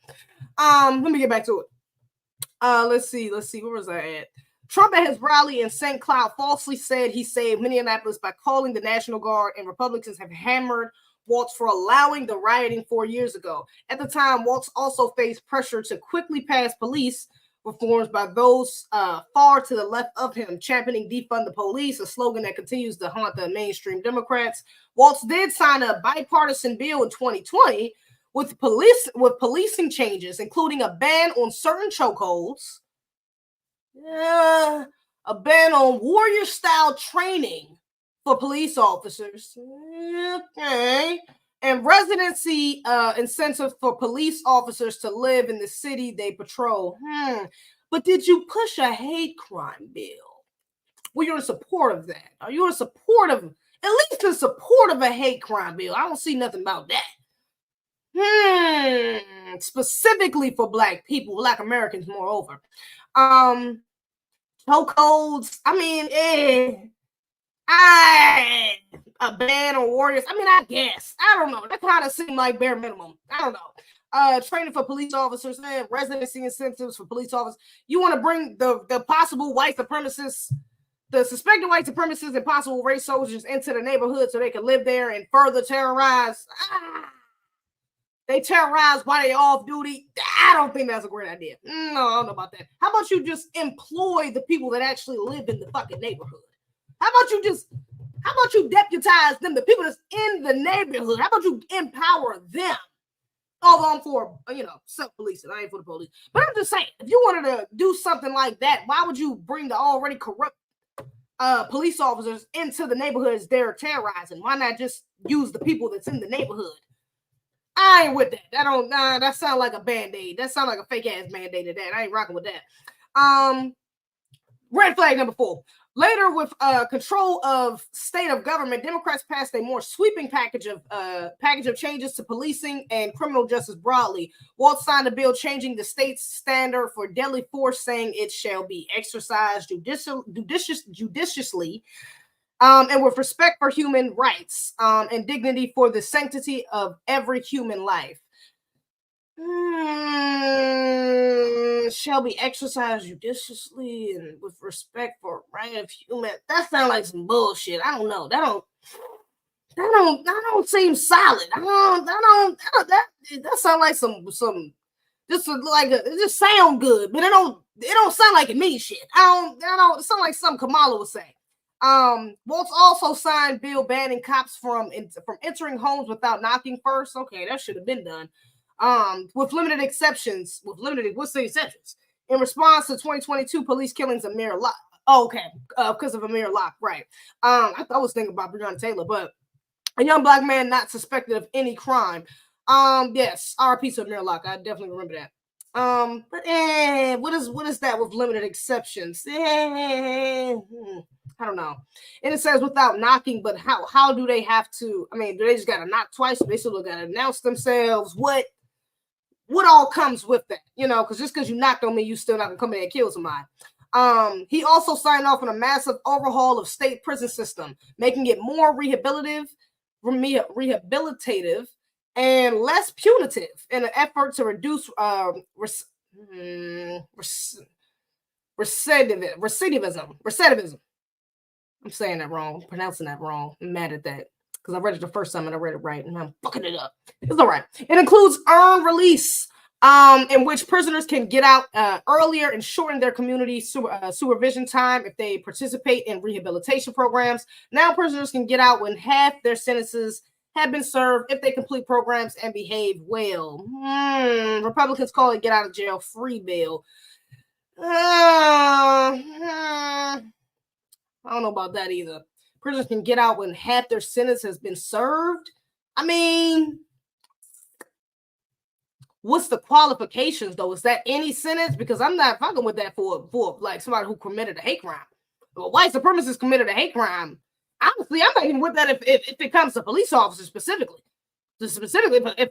time. Let me get back to it. Let's see. Where was I at? Trump at his rally in St. Cloud falsely said he saved Minneapolis by calling the National Guard, and Republicans have hammered Waltz for allowing the rioting 4 years ago. At the time, Waltz also faced pressure to quickly pass police reforms by those far to the left of him, championing defund the police, a slogan that continues to haunt the mainstream Democrats. Waltz did sign a bipartisan bill in 2020 with policing changes, including a ban on certain chokeholds, a ban on warrior-style training for police officers, okay, and residency incentives for police officers to live in the city they patrol. But did you push a hate crime bill? Well, you're in support of that. Are you in support of, at least in support of a hate crime bill? I don't see nothing about that. Specifically for Black people, Black Americans, moreover. Chokeholds, I mean, a ban on warriors. I mean, I guess. I don't know. That kind of seemed like bare minimum. I don't know. Training for police officers, residency incentives for police officers. You want to bring the possible white supremacists, the suspected white supremacists and possible race soldiers into the neighborhood so they can live there and further terrorize. They terrorize while they off duty. I don't think that's a great idea. No, I don't know about that. How about you just employ the people that actually live in the fucking neighborhood? How about you deputize them, the people that's in the neighborhood? How about you empower them? Although I'm for, self-policing. I ain't for the police. But I'm just saying, if you wanted to do something like that, why would you bring the already corrupt police officers into the neighborhoods they're terrorizing? Why not just use the people that's in the neighborhood? I ain't with that. That sounds like a band-aid. That sounds like a fake-ass band-aid to that. I ain't rocking with that. Red flag number 4. Later, with control of state of government, Democrats passed a more sweeping package of changes to policing and criminal justice broadly. Waltz signed a bill changing the state's standard for deadly force, saying it shall be exercised judiciously, and with respect for human rights and dignity for the sanctity of every human life. Shall be exercised judiciously and with respect for right of human. That sounds like some bullshit. I don't know. That don't seem solid. That sounds like some just like it just sound good, but it don't sound like it means shit. It sound like something Kamala would say. Waltz also signed bill banning cops from entering homes without knocking first. Okay, that should have been done. With limited exceptions. What's the exceptions? In response to 2022 police killings of Amir Locke. Oh, okay, because of Amir Locke, right? I was thinking about Breonna Taylor, but a young Black man not suspected of any crime. Yes, RIP to Amir Locke. I definitely remember that. But what is that with limited exceptions? I don't know. And it says without knocking, but how do they have to? I mean, do they just got to knock twice? They still got to announce themselves. What all comes with that? Because just because you knocked on me, you still not gonna come in and kill somebody. He also signed off on a massive overhaul of state prison system, making it more rehabilitative and less punitive in an effort to reduce recidivism. I'm saying that wrong, pronouncing that wrong. I'm mad at that because I read it the first time and I read it right, and I'm fucking it up. It's all right. It includes earned release, in which prisoners can get out earlier and shorten their community supervision time if they participate in rehabilitation programs. Now prisoners can get out when half their sentences have been served if they complete programs and behave well. Republicans call it get out of jail free bill. I don't know about that either. Prisoners can get out when half their sentence has been served. I mean, what's the qualifications though? Is that any sentence? Because I'm not fucking with that for like somebody who committed a hate crime. Well, white supremacists committed a hate crime. Honestly, I'm not even with that if it comes to police officers specifically. Specifically, even if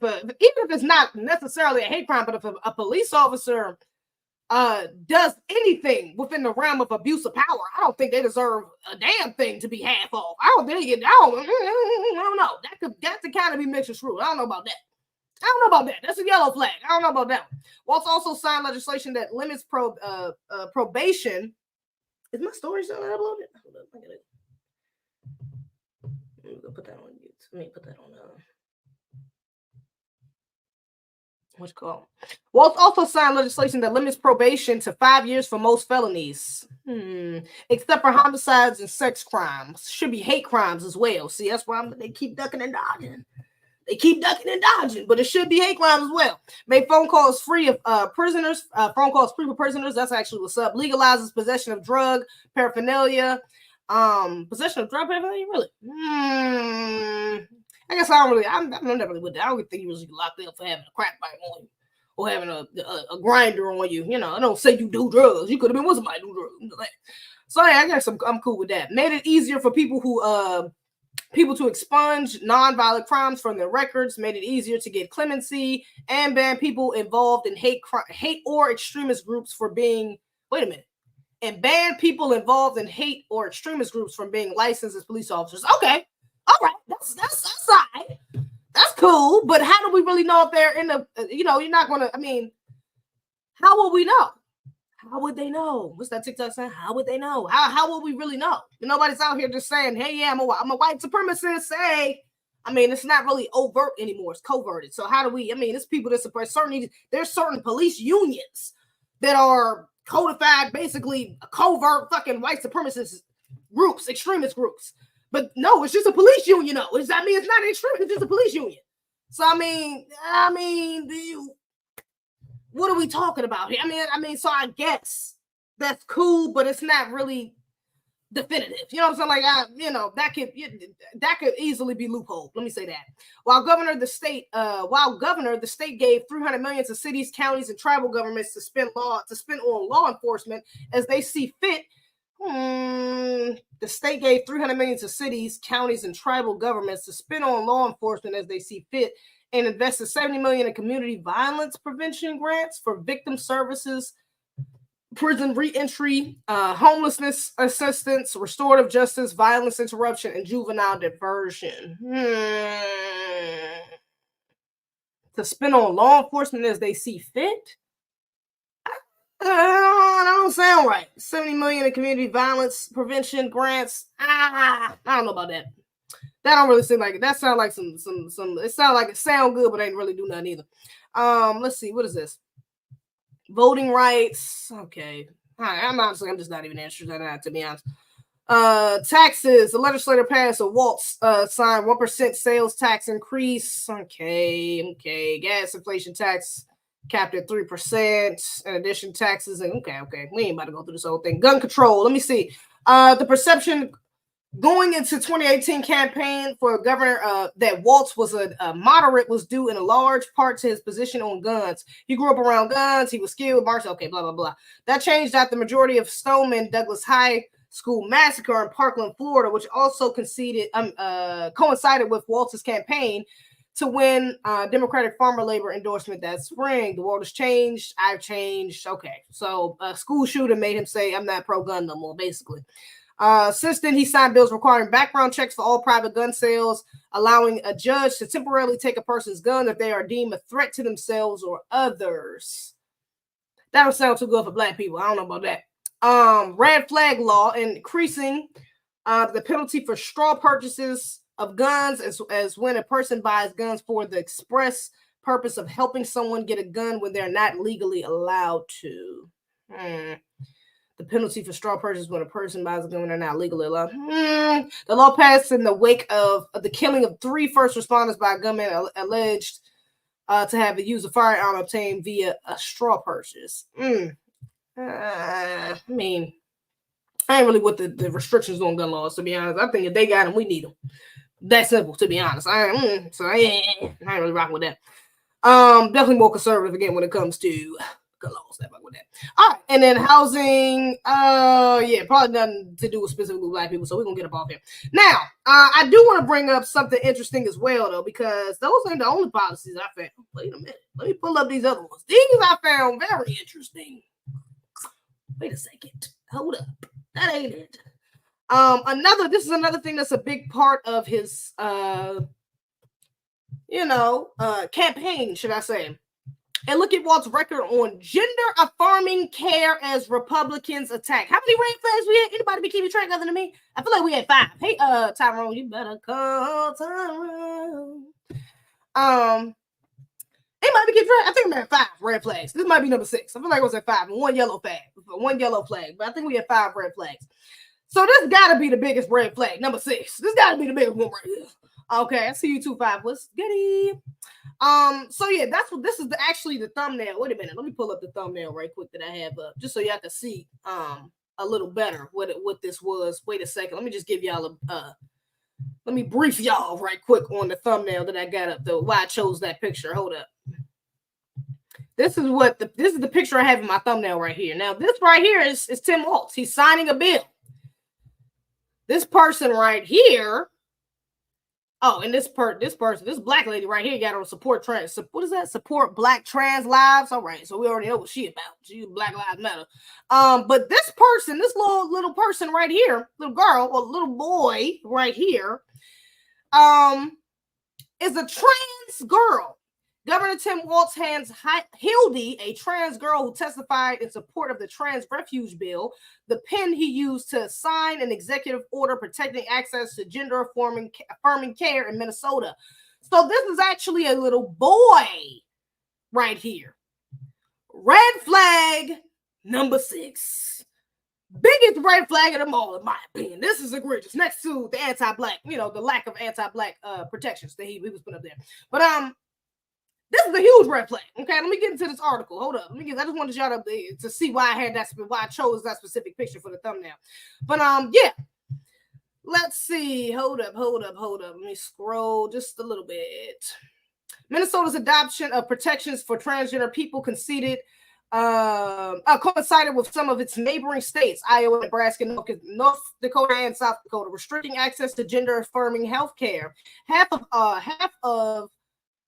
it's not necessarily a hate crime, but if a police officer does anything within the realm of abuse of power, I don't think they deserve a damn thing to be half off. I don't know. That could kind of be mixed and screwed. I don't know about that. That's a yellow flag. I don't know about that one. Waltz also signed legislation that limits probation Is my story still uploaded? Hold up, I gotta. I'm gonna put that on YouTube. Let me put that on. What's it called? Waltz also signed legislation that limits probation to 5 years for most felonies. Except for homicides and sex crimes. Should be hate crimes as well. See, that's why they keep ducking and dodging. They keep ducking and dodging, but it should be hate crimes as well. Make phone calls free of prisoners. Phone calls free for prisoners. That's actually what's up. Legalizes possession of drug paraphernalia. Possession of drug paraphernalia, really? I guess I'm never really with that. I don't think you was locked up for having a crack pipe on you or having a grinder on you. You know, I don't say you do drugs. You could have been with somebody who do drugs. So yeah, I guess I'm cool with that. Made it easier for people to expunge nonviolent crimes from their records. Made it easier to get clemency and ban people involved in hate or extremist groups for being. Wait a minute. And ban people involved in hate or extremist groups from being licensed as police officers. Okay. All right, that's all right. That's cool, but how do we really know if they're in the, you're not going to, how will we know? How would they know? What's that TikTok saying? How would they know? How will we really know? Nobody's out here just saying, hey, yeah, I'm a white supremacist. Hey, it's not really overt anymore. It's coverted. So how do we, it's people that support there's certain police unions that are codified, basically covert fucking white supremacist groups, extremist groups. But no, it's just a police union. No, it's not an extremist. It's just a police union. So what are we talking about here? So I guess that's cool, but it's not really definitive. You know what I'm saying? Like, that could easily be loophole. Let me say that. While governor, the state gave $300 million to cities, counties, and tribal governments to spend on law enforcement as they see fit. The state gave $300 million to cities, counties, and tribal governments to spend on law enforcement as they see fit, and invested $70 million in community violence prevention grants for victim services, prison reentry, homelessness assistance, restorative justice, violence interruption, and juvenile diversion. To spend on law enforcement as they see fit? That don't sound right. $70 million in community violence prevention grants. I don't know about that. That don't really seem like it. That sounds like some. It sounds like it sound good, but ain't really do nothing either. Let's see. What is this? Voting rights. Okay. I'm just not even interested in that, to be honest. Taxes. The legislature passed a Waltz signed 1% sales tax increase. Okay. Gas inflation tax capped at 3%. In addition, taxes and okay. We ain't about to go through this whole thing. Gun control. Let me see. The perception going into 2018 campaign for governor that Waltz was a moderate was due in a large part to his position on guns. He grew up around guns. He was skilled. Okay, blah, blah, blah. That changed after the majority of Stoneman Douglas High School massacre in Parkland, Florida, which also coincided with Waltz's campaign to win Democratic farmer labor endorsement that spring. The world has changed. I've changed. Okay, so a school shooter made him say, I'm not pro-gun no more, basically. Since then, he signed bills requiring background checks for all private gun sales, allowing a judge to temporarily take a person's gun if they are deemed a threat to themselves or others. That don't sound too good for black people. I don't know about that. Red flag law, increasing the penalty for straw purchases of guns as when a person buys guns for the express purpose of helping someone get a gun when they're not legally allowed to. The penalty for straw purchase when a person buys a gun when they're not legally allowed. The law passed in the wake of the killing of 3 first responders by a gunman alleged to have used a firearm obtained via a straw purchase. I ain't really with the restrictions on gun laws, to be honest. I think if they got them, we need them. That simple, to be honest. I ain't really rocking with that. Definitely more conservative again when it comes to gun laws. That with that. All right, and then housing. Probably nothing to do with specifically black people. So we're gonna get up off here. Now, I do want to bring up something interesting as well, though, because those ain't the only policies I found. Wait a minute. Let me pull up these other ones. These I found very interesting. Wait a second. Hold up. That ain't it. This is another thing that's a big part of his campaign, should I say. And look at Walt's record on gender-affirming care as Republicans attack. How many red flags we had? Anybody be keeping track other than me? I feel like we had 5. Hey, Tyrone, you better call Tyrone. Anybody be keeping track? I think we had 5 red flags. This might be number 6. I feel like it was at 5 and 1 yellow flag. But I think we had 5 red flags. So this gotta be the biggest red flag. Number 6. This gotta be the biggest one right here. Okay, I see you 2 5. What's goody? So yeah, that's what this is actually the thumbnail. Wait a minute, let me pull up the thumbnail right quick that I have up just so y'all can see a little better what this was. Wait a second, let me just give y'all let me brief y'all right quick on the thumbnail that I got up though. Why I chose that picture. Hold up. This is the picture I have in my thumbnail right here. Now this right here is Tim Waltz. He's signing a bill. This person right here. Oh, and this black lady right here got on support trans. What is that? Support Black trans lives. All right, so we already know what she about. She Black Lives Matter. But this person, this little person right here, little girl or little boy right here, is a trans girl. Governor Tim Waltz hands Hildy, a trans girl who testified in support of the trans refuge bill, the pen he used to sign an executive order protecting access to gender-affirming care in Minnesota. So this is actually a little boy right here. Red flag number 6. Biggest red flag of them all, in my opinion. This is egregious. Next to the anti-black, the lack of anti-black protections that he was put up there. But this is a huge red flag. Okay, let me get into this article. Hold up. I just wanted y'all to see why I chose that specific picture for the thumbnail. But yeah. Let's see. Hold up. Let me scroll just a little bit. Minnesota's adoption of protections for transgender people coincided with some of its neighboring states, Iowa, Nebraska, North Dakota, and South Dakota, restricting access to gender-affirming health care. Half of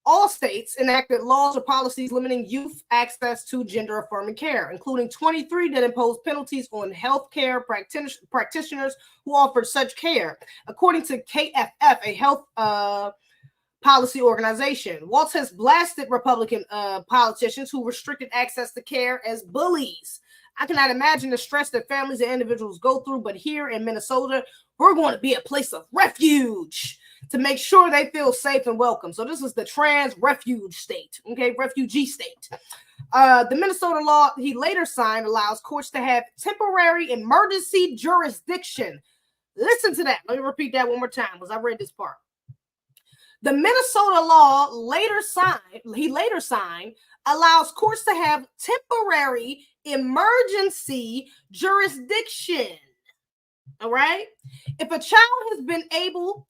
all states enacted laws or policies limiting youth access to gender-affirming care, including 23 that imposed penalties on healthcare practitioners who offered such care, according to KFF, a health policy organization. Waltz has blasted Republican politicians who restricted access to care as bullies. I cannot imagine the stress that families and individuals go through, but here in Minnesota, we're going to be a place of refuge to make sure they feel safe and welcome. So this is the trans refuge state, okay, refugee state. The Minnesota law he later signed allows courts to have temporary emergency jurisdiction. Listen to that. Let me repeat that one more time because I read this part. The Minnesota law he later signed allows courts to have temporary emergency jurisdiction. All right. If a child has been unable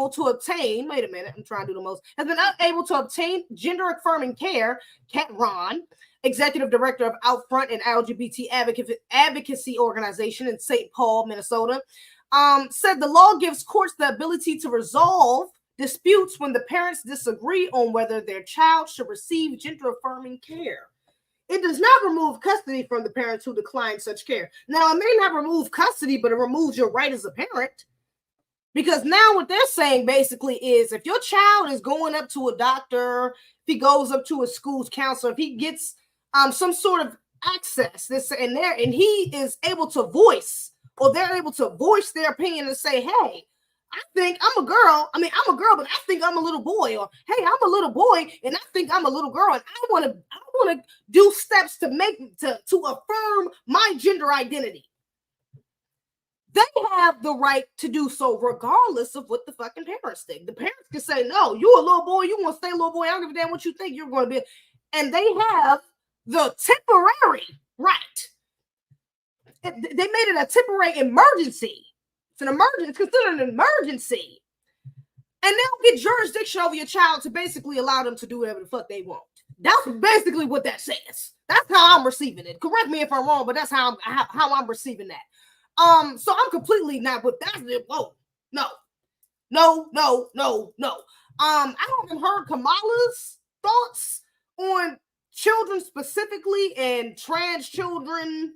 to obtain, wait a minute, I'm trying to do the most, has been unable to obtain gender-affirming care, Kat Ron, executive director of Outfront, an LGBT advocacy organization in St. Paul, Minnesota, said the law gives courts the ability to resolve disputes when the parents disagree on whether their child should receive gender-affirming care. It does not remove custody from the parents who decline such care. Now, it may not remove custody, but it removes your right as a parent. Because now what they're saying basically is if your child is going up to a doctor, if he goes up to a school's counselor, if he gets some sort of access, and he is able to voice, or they're able to voice their opinion and say, hey, I think I'm a girl. I mean, I'm a girl, but I think I'm a little boy. Or, hey, I'm a little boy, and I think I'm a little girl, and I want to do steps to affirm my gender identity. They have the right to do so, regardless of what the fucking parents think. The parents can say, "No, you're a little boy. You want to stay a little boy. I don't give a damn what you think you're going to be," and they have the temporary right. They made it a temporary emergency. It's an emergency. It's considered an emergency. And they'll get jurisdiction over your child to basically allow them to do whatever the fuck they want. That's basically what that says. That's how I'm receiving it. Correct me if I'm wrong, but that's how I'm receiving that. So I'm completely not, but that's it. Whoa, no. I haven't heard Kamala's thoughts on children specifically and trans children.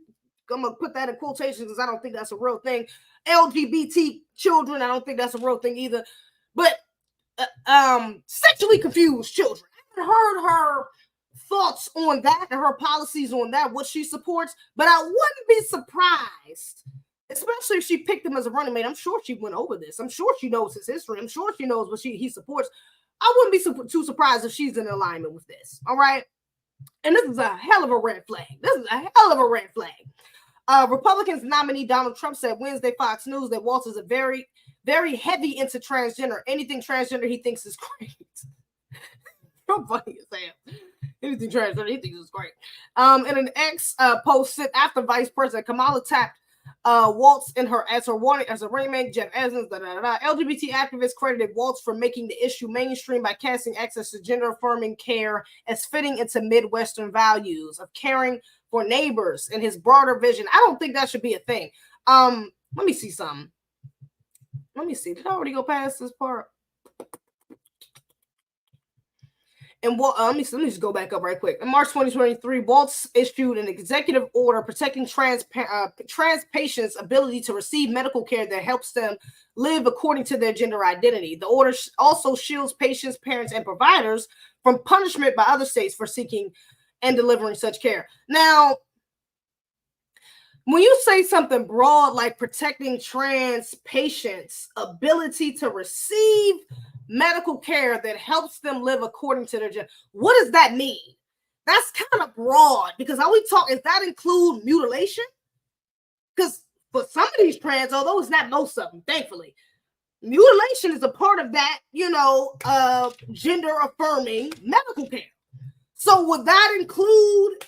I'm gonna put that in quotations because I don't think that's a real thing. LGBT children, I don't think that's a real thing either. But sexually confused children. I haven't heard her thoughts on that and her policies on that, what she supports, but I wouldn't be surprised, especially if she picked him as a running mate. I'm sure she went over this. I'm sure she knows his history. I'm sure she knows what he supports. I wouldn't be too surprised if she's in alignment with this. All right. And this is a hell of a red flag. This is a hell of a red flag. Republicans nominee Donald Trump said Wednesday, Fox News, that Waltz is a very, very heavy into transgender. Anything transgender he thinks is great. So funny as hell. Anything transgender he thinks is great. In an X post sent after Vice President Kamala tapped Waltz in her as a running mate, Jeff Evans, LGBT activists credited Waltz for making the issue mainstream by casting access to gender-affirming care as fitting into Midwestern values of caring for neighbors and his broader vision. I don't think that should be a thing. Let me see something. Let me see. Did I already go past this part? And let me just go back up right quick. In March 2023, Waltz issued an executive order protecting trans patients' ability to receive medical care that helps them live according to their gender identity. The order also shields patients, parents, and providers from punishment by other states for seeking and delivering such care. Now, when you say something broad like protecting trans patients' ability to receive medical care that helps them live according to their gender, what does that mean? That's kind of broad, because are we talking, does that include mutilation? Because for some of these trans, although it's not most of them, thankfully, mutilation is a part of that, gender affirming medical care. So would that include,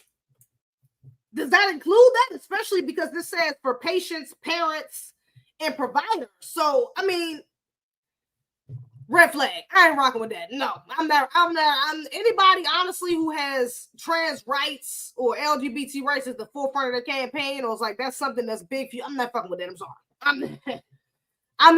does that include that? Especially because this says for patients, parents, and providers. So, I mean, red flag. I ain't rocking with that. No, I'm not. Anybody, honestly, who has trans rights or LGBT rights at the forefront of their campaign, or it's like that's something that's big for you, I'm not fucking with that. I'm sorry. I'm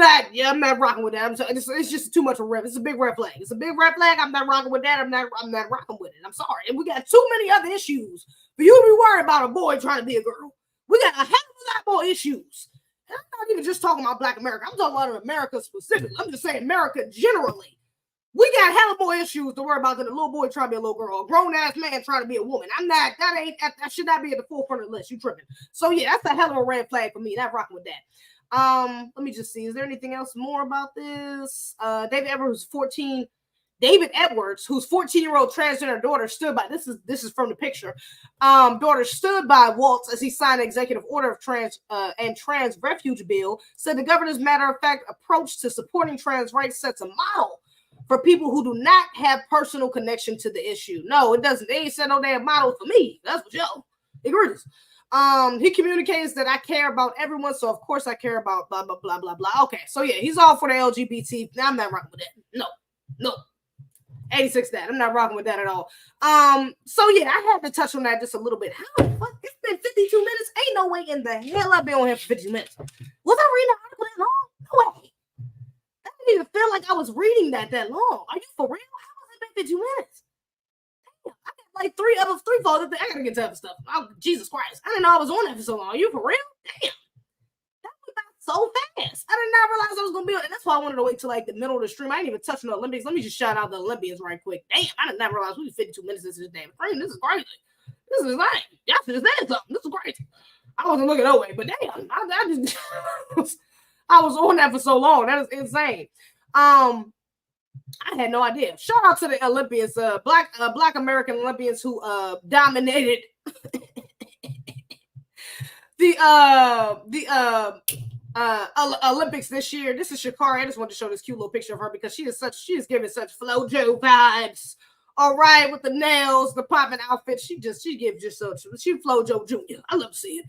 not rocking with that. I'm sorry. It's just too much of a red. It's a big red flag. It's a big red flag. I'm not rocking with that. I'm not rocking with it. I'm sorry. And we got too many other issues for you to be worried about a boy trying to be a girl. We got a hell of a lot more issues. And I'm not even just talking about Black America. I'm talking about America specifically. I'm just saying America generally. We got hella more issues to worry about than a little boy trying to be a little girl, a grown-ass man trying to be a woman. That should not be at the forefront of the list. You tripping. So yeah, that's a hell of a red flag for me. Not rocking with that. Let me just see. Is there anything else more about this? David Edwards, whose 14-year-old transgender daughter stood by, this is from the picture. Daughter stood by Waltz as he signed an executive order of trans refuge bill, said the governor's matter-of-fact approach to supporting trans rights sets a model for people who do not have personal connection to the issue. No, it doesn't. They ain't set no damn model for me. That's what y'all. Egregious. He communicates that I care about everyone, so of course I care about blah, blah, blah, blah, blah. Okay, so yeah, he's all for the LGBT. I'm not rocking with that. No. 86 that. I'm not rocking with that at all. So yeah, I had to touch on that just a little bit. How the fuck? It's been 52 minutes. Ain't no way in the hell I've been on here for 52 minutes. Was I reading the article that long? No way. I didn't even feel like I was reading that long. Are you for real? How has it been 52 minutes? Damn, I got like three folders. I gotta get to other stuff. Oh, Jesus Christ. I didn't know I was on that for so long. Are you for real? Damn. That went by so fast. I did not realize I was gonna be on it. That's why I wanted to wait till like the middle of the stream. I didn't even touch on the Olympics. Let me just shout out the Olympians right quick. Damn, I did not realize we were 52 minutes into this damn stream. This is crazy. This is like, y'all should have said something. This is crazy. I wasn't looking that way, but damn, I just I was on that for so long. That is insane. I had no idea. Shout out to the Olympians, Black American Olympians who dominated the Olympics this year. This is Shakari. I just wanted to show this cute little picture of her because she is giving such FloJo vibes. All right, with the nails, the popping outfit. She gives just such. She FloJo Jr. I love to see it.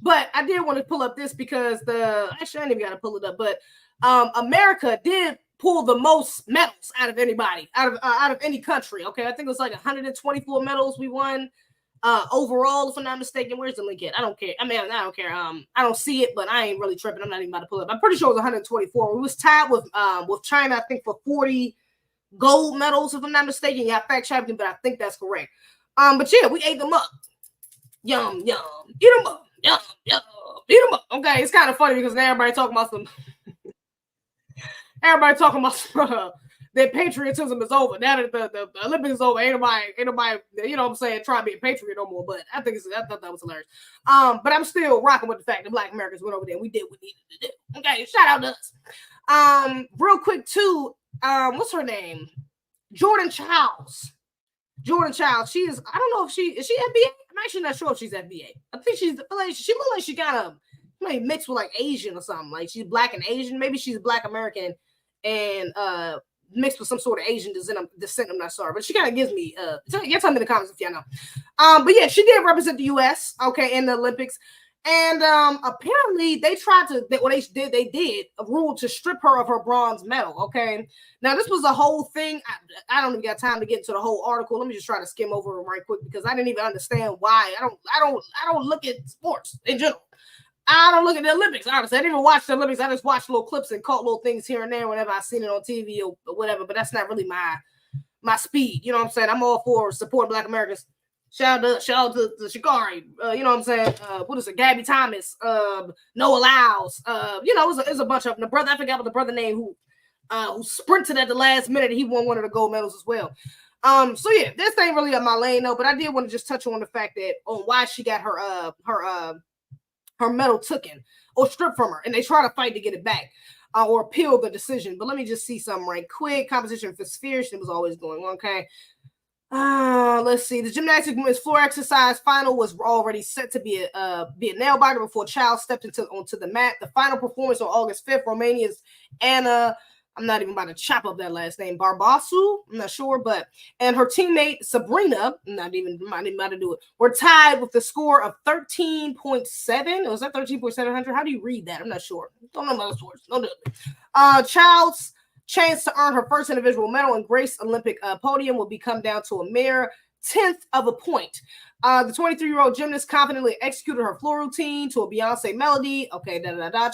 But I did want to pull up this because actually I didn't even got to pull it up, but America did pull the most medals out of anybody, out of any country. Okay, I think it was like 124 medals we won overall, if I'm not mistaken. Where's the link at? I don't care. I mean, I don't care. I don't see it, but I ain't really tripping. I'm not even about to pull it up. I'm pretty sure it was 124. We was tied with China, I think, for 40 gold medals, if I'm not mistaken. Yeah, fact check me, but I think that's correct. But yeah, we ate them up. Yum, yum. Eat them up. Yum, yum. Eat them up. Okay, it's kind of funny because now everybody talking about some that patriotism is over. Now that the Olympics is over, ain't nobody, you know what I'm saying, trying to be a patriot no more. But I thought that was hilarious. But I'm still rocking with the fact that Black Americans went over there and we did what we needed to do. Okay, shout out to us. Real quick too, what's her name? Jordan Childs. She is, I don't know if is she FBA? I'm actually not sure if she's FBA. I think she looked like she kind of mixed with like Asian or something. Like she's Black and Asian. Maybe she's Black American and mixed with some sort of Asian descent. I'm not sorry, but she kind of gives me tell me in the comments if y'all know. But yeah, she did represent the US, okay, in the Olympics. And apparently they tried to, they did a rule to strip her of her bronze medal. Okay. Now this was a whole thing. I don't even got time to get into the whole article. Let me just try to skim over it right quick because I didn't even understand why. I don't look at sports in general. I don't look at the Olympics, honestly. I didn't even watch the Olympics. I just watched little clips and caught little things here and there whenever I seen it on TV or whatever, but that's not really my speed. You know what I'm saying? I'm all for supporting Black Americans. Shout out to Shikari, you know what I'm saying? What is it? Gabby Thomas, Noah Lyles, it's a bunch of them. The brother, I forgot what the brother name who sprinted at the last minute. He won one of the gold medals as well. So yeah, this ain't really up my lane though, but I did want to just touch on the fact that on why she got her medal taken or stripped from her, and they try to fight to get it back or appeal the decision. But let me just see something right quick. Competition for spheres, it was always going on. Okay. Let's see. The gymnastics women's floor exercise final was already set to be a nail biter before Childs stepped onto the mat. The final performance on August 5th, Romania's Anna, I'm not even about to chop up that last name, Barbasu, I'm not sure, and her teammate Sabrina, I'm not even about to do it, were tied with the score of 13.7. Was that 13.700? How do you read that? I'm not sure. Don't know those words. Don't do it. Childs' chance to earn her first individual medal and grace Olympic podium will become down to a mere 10th of a point. The 23-year-old gymnast confidently executed her floor routine to a Beyonce melody. Okay,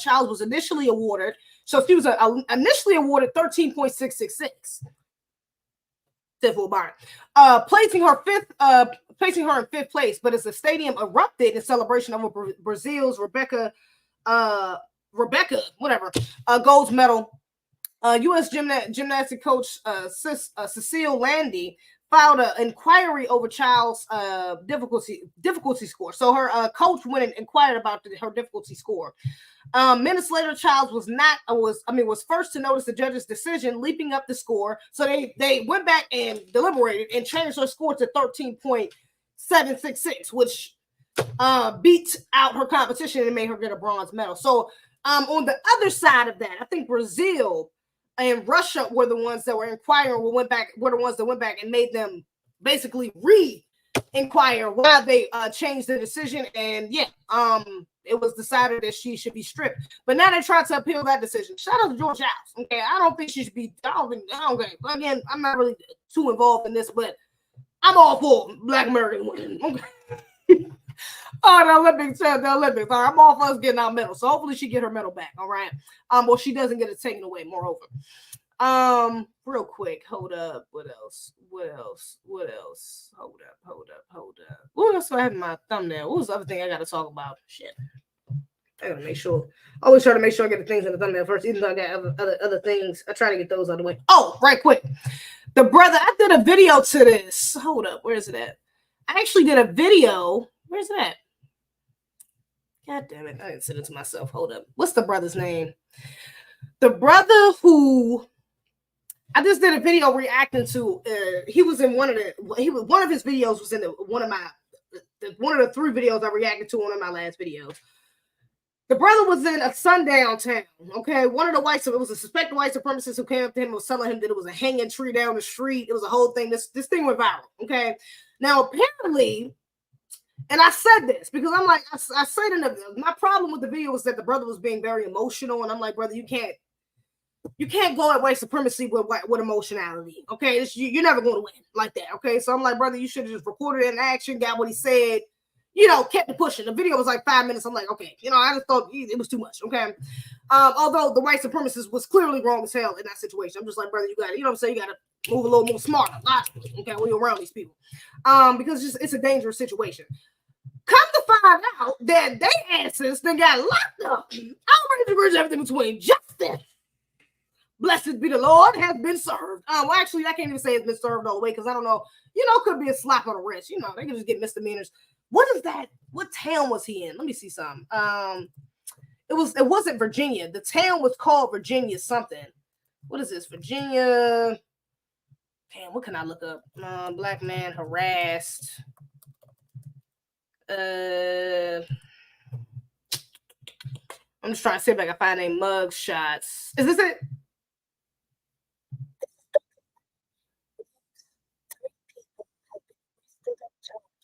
Childs was initially awarded, so she was initially awarded 13.666. Placing her in fifth place, but as the stadium erupted in celebration of Brazil's Rebecca, gold medal. U.S. gymnastic coach Cecile Landy filed an inquiry over Child's difficulty score. So her coach went and inquired about her difficulty score. Minutes later, Childs was first to notice the judge's decision, leaping up the score. So they went back and deliberated and changed her score to 13.766, which beat out her competition and made her get a bronze medal. So on the other side of that, I think Brazil and Russia were the ones that were inquiring, were the ones that went back and made them basically re-inquire why they changed the decision. And yeah, it was decided that she should be stripped. But now they tried to appeal that decision. Shout out to George House. Okay, I don't think she should be. Again, I'm not really too involved in this, but I'm all for Black American women. Okay. Oh, the Olympics. All right, I'm all for us getting our medal. So hopefully she get her medal back. All right. Well, she doesn't get it taken away. Moreover, real quick. Hold up. What else? Hold up. What else do I have in my thumbnail? What was the other thing I got to talk about? Shit. I gotta make sure. I always try to make sure I get the things in the thumbnail first, even though I got other things. I try to get those out of the way. Oh, right quick. The brother, I did a video to this. Hold up. Where is it at? I actually did a video. Where's it at? God damn it. I didn't send it to myself. Hold up. What's the brother's name? The brother who I just did a video reacting to, he was in one of his videos was in one of the 3 videos I reacted to on my last videos. The brother was in a sundown town. Okay. One of the it was a suspected white supremacist who came up to him and was telling him that it was a hanging tree down the street. It was a whole thing. This thing went viral. Okay. Now, apparently, and I said this because I'm like, I said my problem with the video was that the brother was being very emotional. And I'm like, brother, you can't go at white supremacy with emotionality. Okay. You're never going to win like that. Okay. So I'm like, brother, you should have just recorded it in action, got what he said, kept it pushing. The video was like 5 minutes. I'm like, okay, I just thought it was too much. Okay. Although the white supremacist was clearly wrong as hell in that situation. I'm just like, brother, you got to, you know what I'm saying? You got to move a little more smarter. Okay. When you're around these people. Because it's a dangerous situation. Come to find out that they asses then got locked up. Outrageous everything between justice, blessed be the Lord, has been served. Well, actually, I can't even say it's been served all the way because I don't know. Could be a slap on the wrist. They can just get misdemeanors. What is that? What town was he in? Let me see something. It wasn't Virginia. The town was called Virginia something. What is this? Virginia. Damn, what can I look up? Black man harassed. I'm just trying to see if I can find any mug shots. Is this it?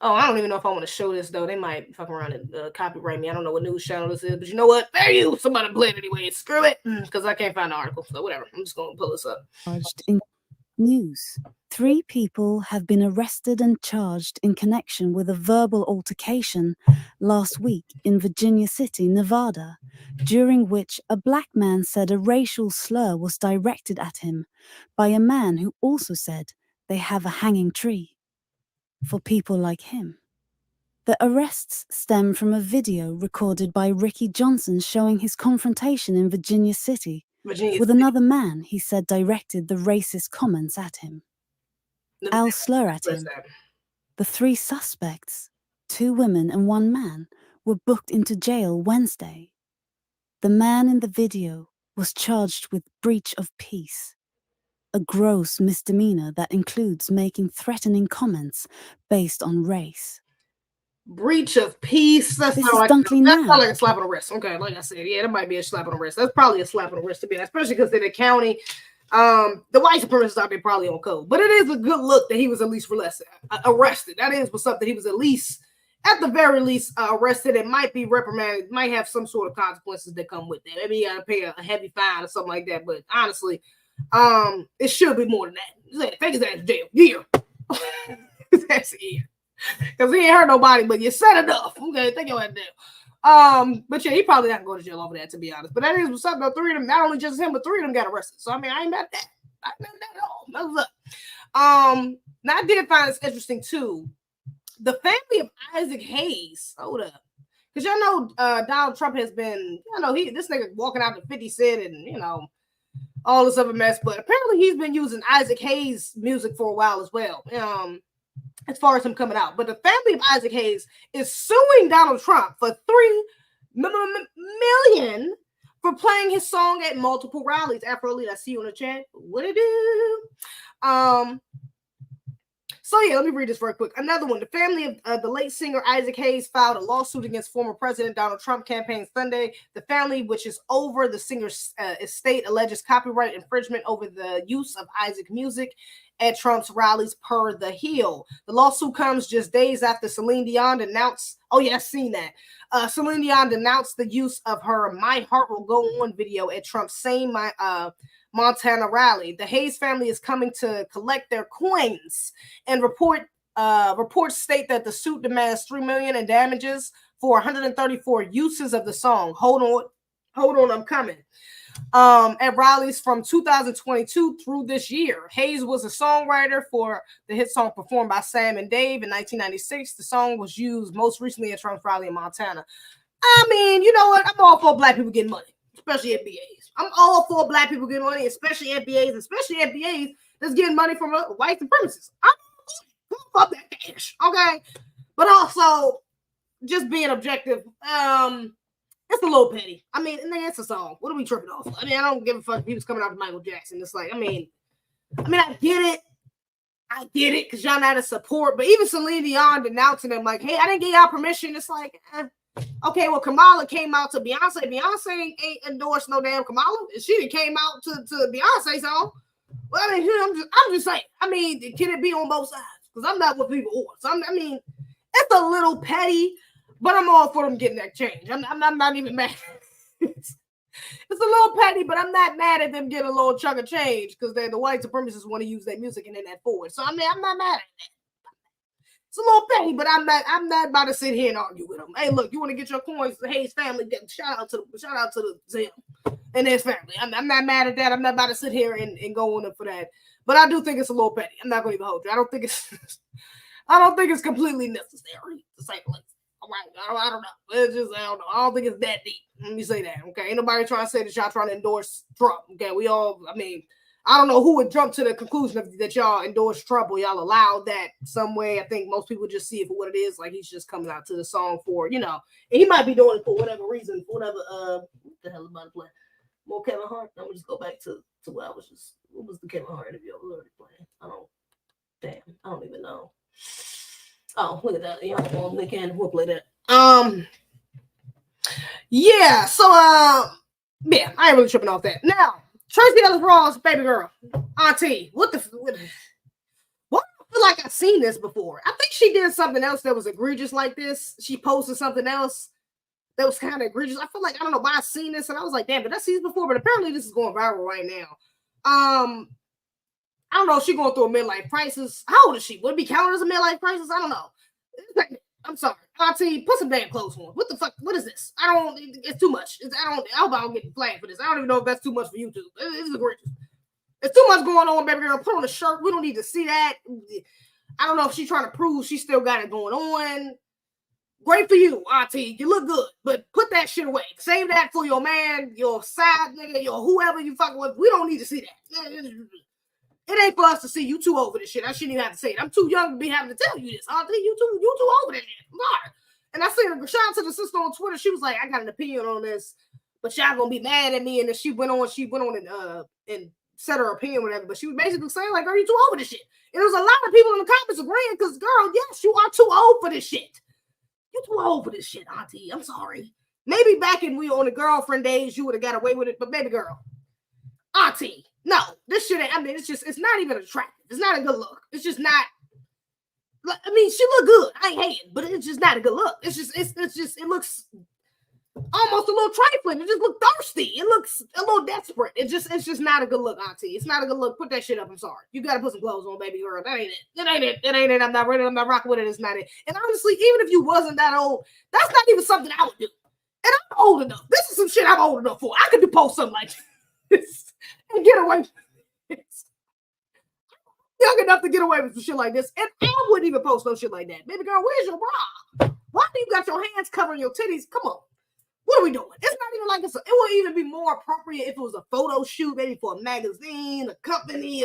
Oh, I don't even know if I want to show this, though. They might fuck around and copyright me. I don't know what news channel this is, but you know what? There you. Somebody play it anyway. Screw it. Because I can't find the article. So whatever. I'm just going to pull this up. In news, 3 people have been arrested and charged in connection with a verbal altercation last week in Virginia City, Nevada, during which a black man said a racial slur was directed at him by a man who also said they have a hanging tree for people like him. The arrests stem from a video recorded by Ricky Johnson showing his confrontation in Virginia City with another man he said directed the racist comments at him. Al slur at him. The 3 suspects, 2 women and 1 man, were booked into jail Wednesday. The man in the video was charged with breach of peace, a gross misdemeanor that includes making threatening comments based on race. Breach of peace. That's not like a slap on the wrist. Okay, like I said, yeah, that might be a slap on the wrist. That's probably a slap on the wrist to be honest, especially because in the county, the white supremacists out there probably on code. But it is a good look that he was at least arrested. That is what's up. That he was at the very least, arrested. It might be reprimanded. Might have some sort of consequences that come with that. Maybe you got to pay a heavy fine or something like that. But honestly, it should be more than that. Take his ass to jail. Yeah. That's it. Because he ain't hurt nobody, but you said enough. Okay, take your ass down. But yeah, he probably not going to jail over that, to be honest. But that is what's up. 3 of them, not only just him, but 3 of them got arrested. So I mean, I ain't mad at that. I ain't mad at that at all. That was up. Now I did find this interesting too. The family of Isaac Hayes. Hold up. Because y'all know Donald Trump has been, this nigga walking out to 50 Cent and, all this other mess. But apparently he's been using Isaac Hayes music for a while as well. As far as him coming out. But the family of Isaac Hayes is suing Donald Trump for $3 million for playing his song at multiple rallies. Afro-Elite, I see you in the chat. What it do? So yeah, let me read this very quick. Another one. The family of the late singer Isaac Hayes filed a lawsuit against former President Donald Trump campaign Sunday. The family, which is over the singer's estate, alleges copyright infringement over the use of Isaac music at Trump's rallies per The Hill. The lawsuit comes just days after Celine Dion announced, I've seen that. Celine Dion denounced the use of her My Heart Will Go On video at Trump's same Montana rally. The Hayes family is coming to collect their coins, and reports state that the suit demands $3 million in damages for 134 uses of the song. Hold on, I'm coming. At rallies from 2022 through this year. Hayes was a songwriter for the hit song performed by Sam and Dave in 1996. The song was used most recently at Trump's rally in Montana. I mean, you know what? I'm all for black people getting money, especially FBAs. I'm all for black people getting money, especially FBAs, that's getting money from white supremacists. I'm fuck that cash, okay? But also, just being objective, it's a little petty. I mean, it's a song. What are we tripping off? I mean, I don't give a fuck if he was coming out to Michael Jackson. It's like, I mean, I get it, because y'all not a support. But even Celine Dion denouncing them, like, hey, I didn't get y'all permission. It's like, okay, well, Kamala came out to Beyonce. Beyonce ain't endorsed no damn Kamala. She came out to Beyonce song. Well, I mean, I'm just saying. I mean, can it be on both sides? Because I'm not what people want. So I mean, it's a little petty. But I'm all for them getting that change. I'm not even mad. It's a little petty, but I'm not mad at them getting a little chunk of change because the white supremacists want to use their music and then that forward. So I mean, I'm not mad at that. It's a little petty, but I'm not about to sit here and argue with them. Hey, look, you want to get your coins? The Hayes family, shout out to the Zim and his family. I'm not mad at that. I'm not about to sit here and go on them for that. But I do think it's a little petty. I'm not going to even hold you. I don't think it's completely necessary to say the least. I don't know. It's just, I don't know. I don't think it's that deep. Let me say that, okay? Ain't nobody trying to say that y'all trying to endorse Trump, okay? We all, I mean, I don't know who would jump to the conclusion that y'all endorse Trump or y'all allow that some way. I think most people just see it for what it is. Like, he's just coming out to the song for, you know, and he might be doing it for whatever reason, for whatever, what the hell is about to play? More Kevin Hart? I'm gonna just go back to what I was just, what was the Kevin Hart interview I was already playing? I don't even know. Oh, look at that. Yeah, we'll play that. Yeah, so yeah, I ain't really tripping off that. Now, Tracy Ellis Ross, baby girl, auntie, what I feel like I've seen this before. I think she did something else that was egregious like this. She posted something else that was kind of egregious. I feel like, I don't know why I've seen this, and I was like, damn, did I see this before? But apparently this is going viral right now. I don't know if she's going through a midlife crisis. How old is she? Would it be counted as a midlife crisis? I don't know. I'm sorry, auntie, put some damn clothes on. What the fuck? What is this? It's too much. I hope I don't get flagged for this. I don't even know if that's too much for YouTube. It's egregious. It's too much going on, baby girl. Put on a shirt. We don't need to see that. I don't know if she's trying to prove she still got it going on. Great for you, auntie. You look good, but put that shit away. Save that for your man, your side nigga, your whoever you fucking with. We don't need to see that. It ain't for us to see. You too old for this shit. I shouldn't even have to say it. I'm too young to be having to tell you this. Auntie, you too old for this shit. Lord. And I seen a shout out to the sister on Twitter. She was like, I got an opinion on this, but y'all gonna be mad at me. And then she went on and said her opinion, whatever. But she was basically saying, like, are you too old for this shit? And there was a lot of people in the comments agreeing, because girl, yes, you are too old for this shit. You're too old for this shit, auntie. I'm sorry. Maybe back in we on the girlfriend days, you would have got away with it, but baby girl, auntie. No, this shit ain't, I mean, it's not even attractive. It's not a good look. It's just not, I mean, she look good. I ain't hating, but it's just not a good look. It looks almost a little trifling. It just looks thirsty. It looks a little desperate. It's just not a good look, auntie. It's not a good look. Put that shit up. I'm sorry. You got to put some clothes on, baby girl. That ain't it. It ain't it. I'm not ready. I'm not rocking with it. It's not it. And honestly, even if you wasn't that old, that's not even something I would do. And I'm old enough. This is some shit I'm old enough for. I could post something like this. And get away with this. Young enough to get away with some shit like this. And I wouldn't even post no shit like that. Baby girl, where's your bra? Why do you got your hands covering your titties? Come on. What are we doing? It's not even like it would even be more appropriate if it was a photo shoot, maybe for a magazine, a company,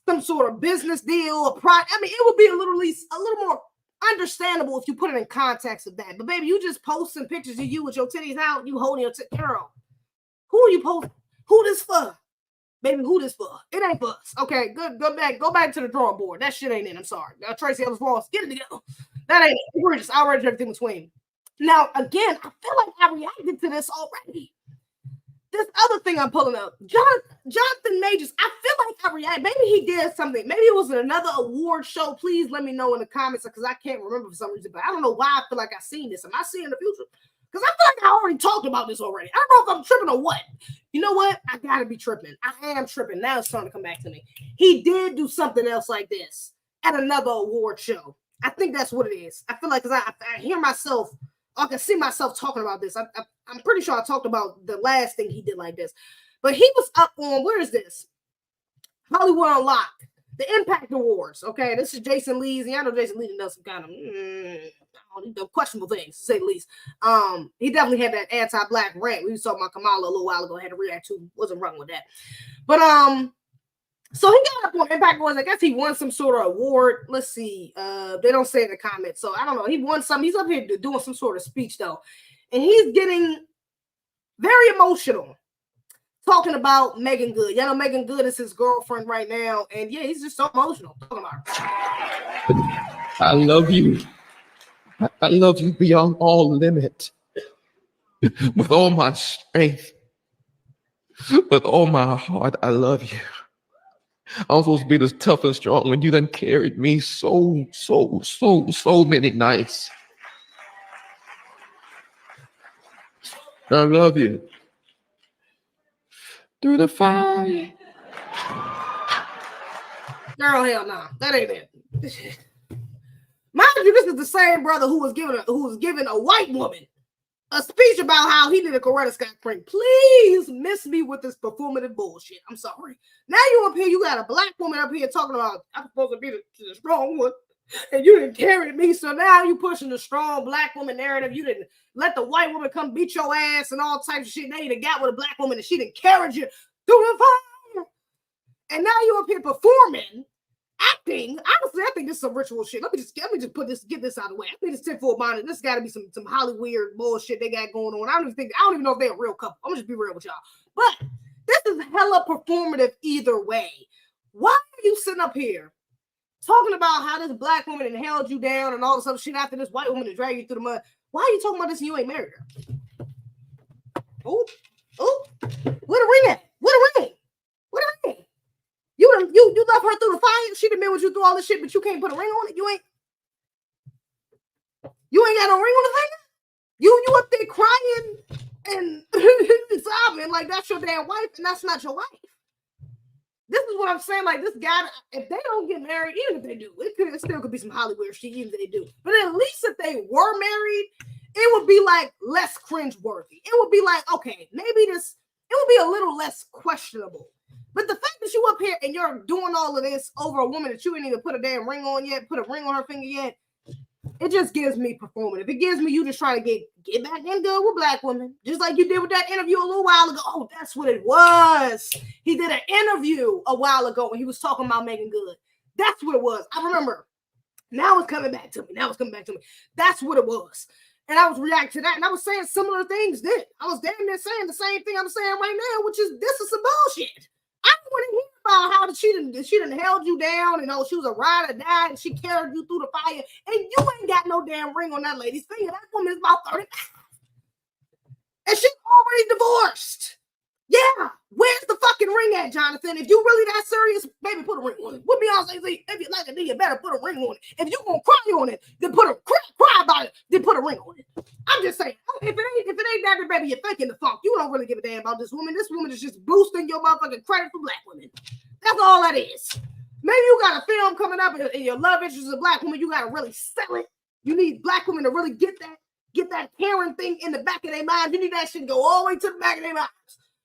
some sort of business deal, a product. I mean, it would be a little more understandable if you put it in context of that. But baby, you just posting pictures of you with your titties out, you holding your girl. Who are you posting? Who this for? Baby, who this for? It ain't for us. Okay, good. Go back to the drawing board. That shit ain't it. I'm sorry. Now, Tracy Ellis Ross, get it together. That ain't it. We're just outraged everything between. Now, again, I feel like I reacted to this already. This other thing I'm pulling up, Jonathan Majors, I feel like I reacted. Maybe he did something. Maybe it was another award show. Please let me know in the comments, because I can't remember for some reason. But I don't know why I feel like I've seen this. Am I seeing the future? Because I feel like I already talked about this already. I don't know if I'm tripping or what. You know what? I gotta be tripping. I am tripping. Now it's starting to come back to me. He did do something else like this at another award show. I think that's what it is. I feel like, because I hear myself, I can see myself talking about this. I'm pretty sure I talked about the last thing he did like this. But he was up on, where is this? Hollywood Unlocked. The Impact Awards. Okay, this is Jason Lee's. And I know Jason Lee does some kind of questionable things, to say the least. He definitely had that anti-black rant. We saw my Kamala a little while ago. I had to react to. Wasn't wrong with that. But so he got up on Impact Awards. I guess he won some sort of award. Let's see. They don't say in the comments, so I don't know. He won some. He's up here doing some sort of speech though, and he's getting very emotional, talking about Megan Good. Y'all know Megan Good is his girlfriend right now, and yeah, he's just so emotional talking about her. I love you. I love you beyond all limit. With all my strength, with all my heart, I love you. I'm supposed to be this tough and strong, and you done carried me so many nights. I love you. Through the fire. Girl, hell no. That ain't it. Mind you, this is the same brother who was giving a white woman a speech about how he did a Coretta Scott prank. Please miss me with this performative bullshit. I'm sorry. Now you up here, you got a black woman up here talking about I'm supposed to be the strong one. And you didn't carry me, so now you pushing the strong black woman narrative. You didn't let the white woman come beat your ass and all types of shit. Now you done got with a black woman and she didn't carry you through the fire. And now you up here performing, acting. Honestly, I think this is some ritual shit. Let me just get this out of the way. I think it's tenfold minded. This got to be some Hollywood bullshit they got going on. I don't even know if they're a real couple. I'm gonna just be real with y'all. But this is hella performative either way. Why are you sitting up here talking about how this black woman held you down and all this other shit after this white woman to drag you through the mud? Why are you talking about this and you ain't married her? Oh, where the ring at? Where the ring? Where the ring? You left her through the fire. She done been with you through all this shit, but you can't put a ring on it. You ain't got no ring on the finger. You up there crying and sobbing like that's your damn wife, and that's not your wife. This is what I'm saying. Like this guy, if they don't get married, even if they do, it still could be some Hollywood shit, even if they do. But at least if they were married, it would be like less cringeworthy. It would be like, okay, maybe it would be a little less questionable. But the fact that you up here and you're doing all of this over a woman that you ain't even put a damn ring on yet, put a ring on her finger yet, it just gives me performative. It gives me you just trying to get back in good with black women, just like you did with that interview a little while ago. Oh, that's what it was. He did an interview a while ago and he was talking about Megan Good. That's what it was. I remember. Now it's coming back to me. That's what it was. And I was reacting to that, and I was saying similar things then. I was damn near saying the same thing I'm saying right now, which is this is some bullshit. I don't want to hear about how she done held you down and she was a ride or die and she carried you through the fire and you ain't got no damn ring on that lady's finger. That woman is about 35. And she's already divorced. Yeah. Where's the fucking ring at, Jonathan? If you really that serious, baby, put a ring on it. What Beyonce say? If you like it, then you better put a ring on it. If you gonna cry on it, then cry about it, then put a ring on it. I'm just saying, if it ain't that, then baby, you're faking the funk. You don't really give a damn about this woman. This woman is just boosting your motherfucking credit for black women. That's all that is. Maybe you got a film coming up and your love interest is a black woman. You gotta really sell it. You need black women to really get that Karen thing in the back of their mind. You need that shit to go all the way to the back of their minds.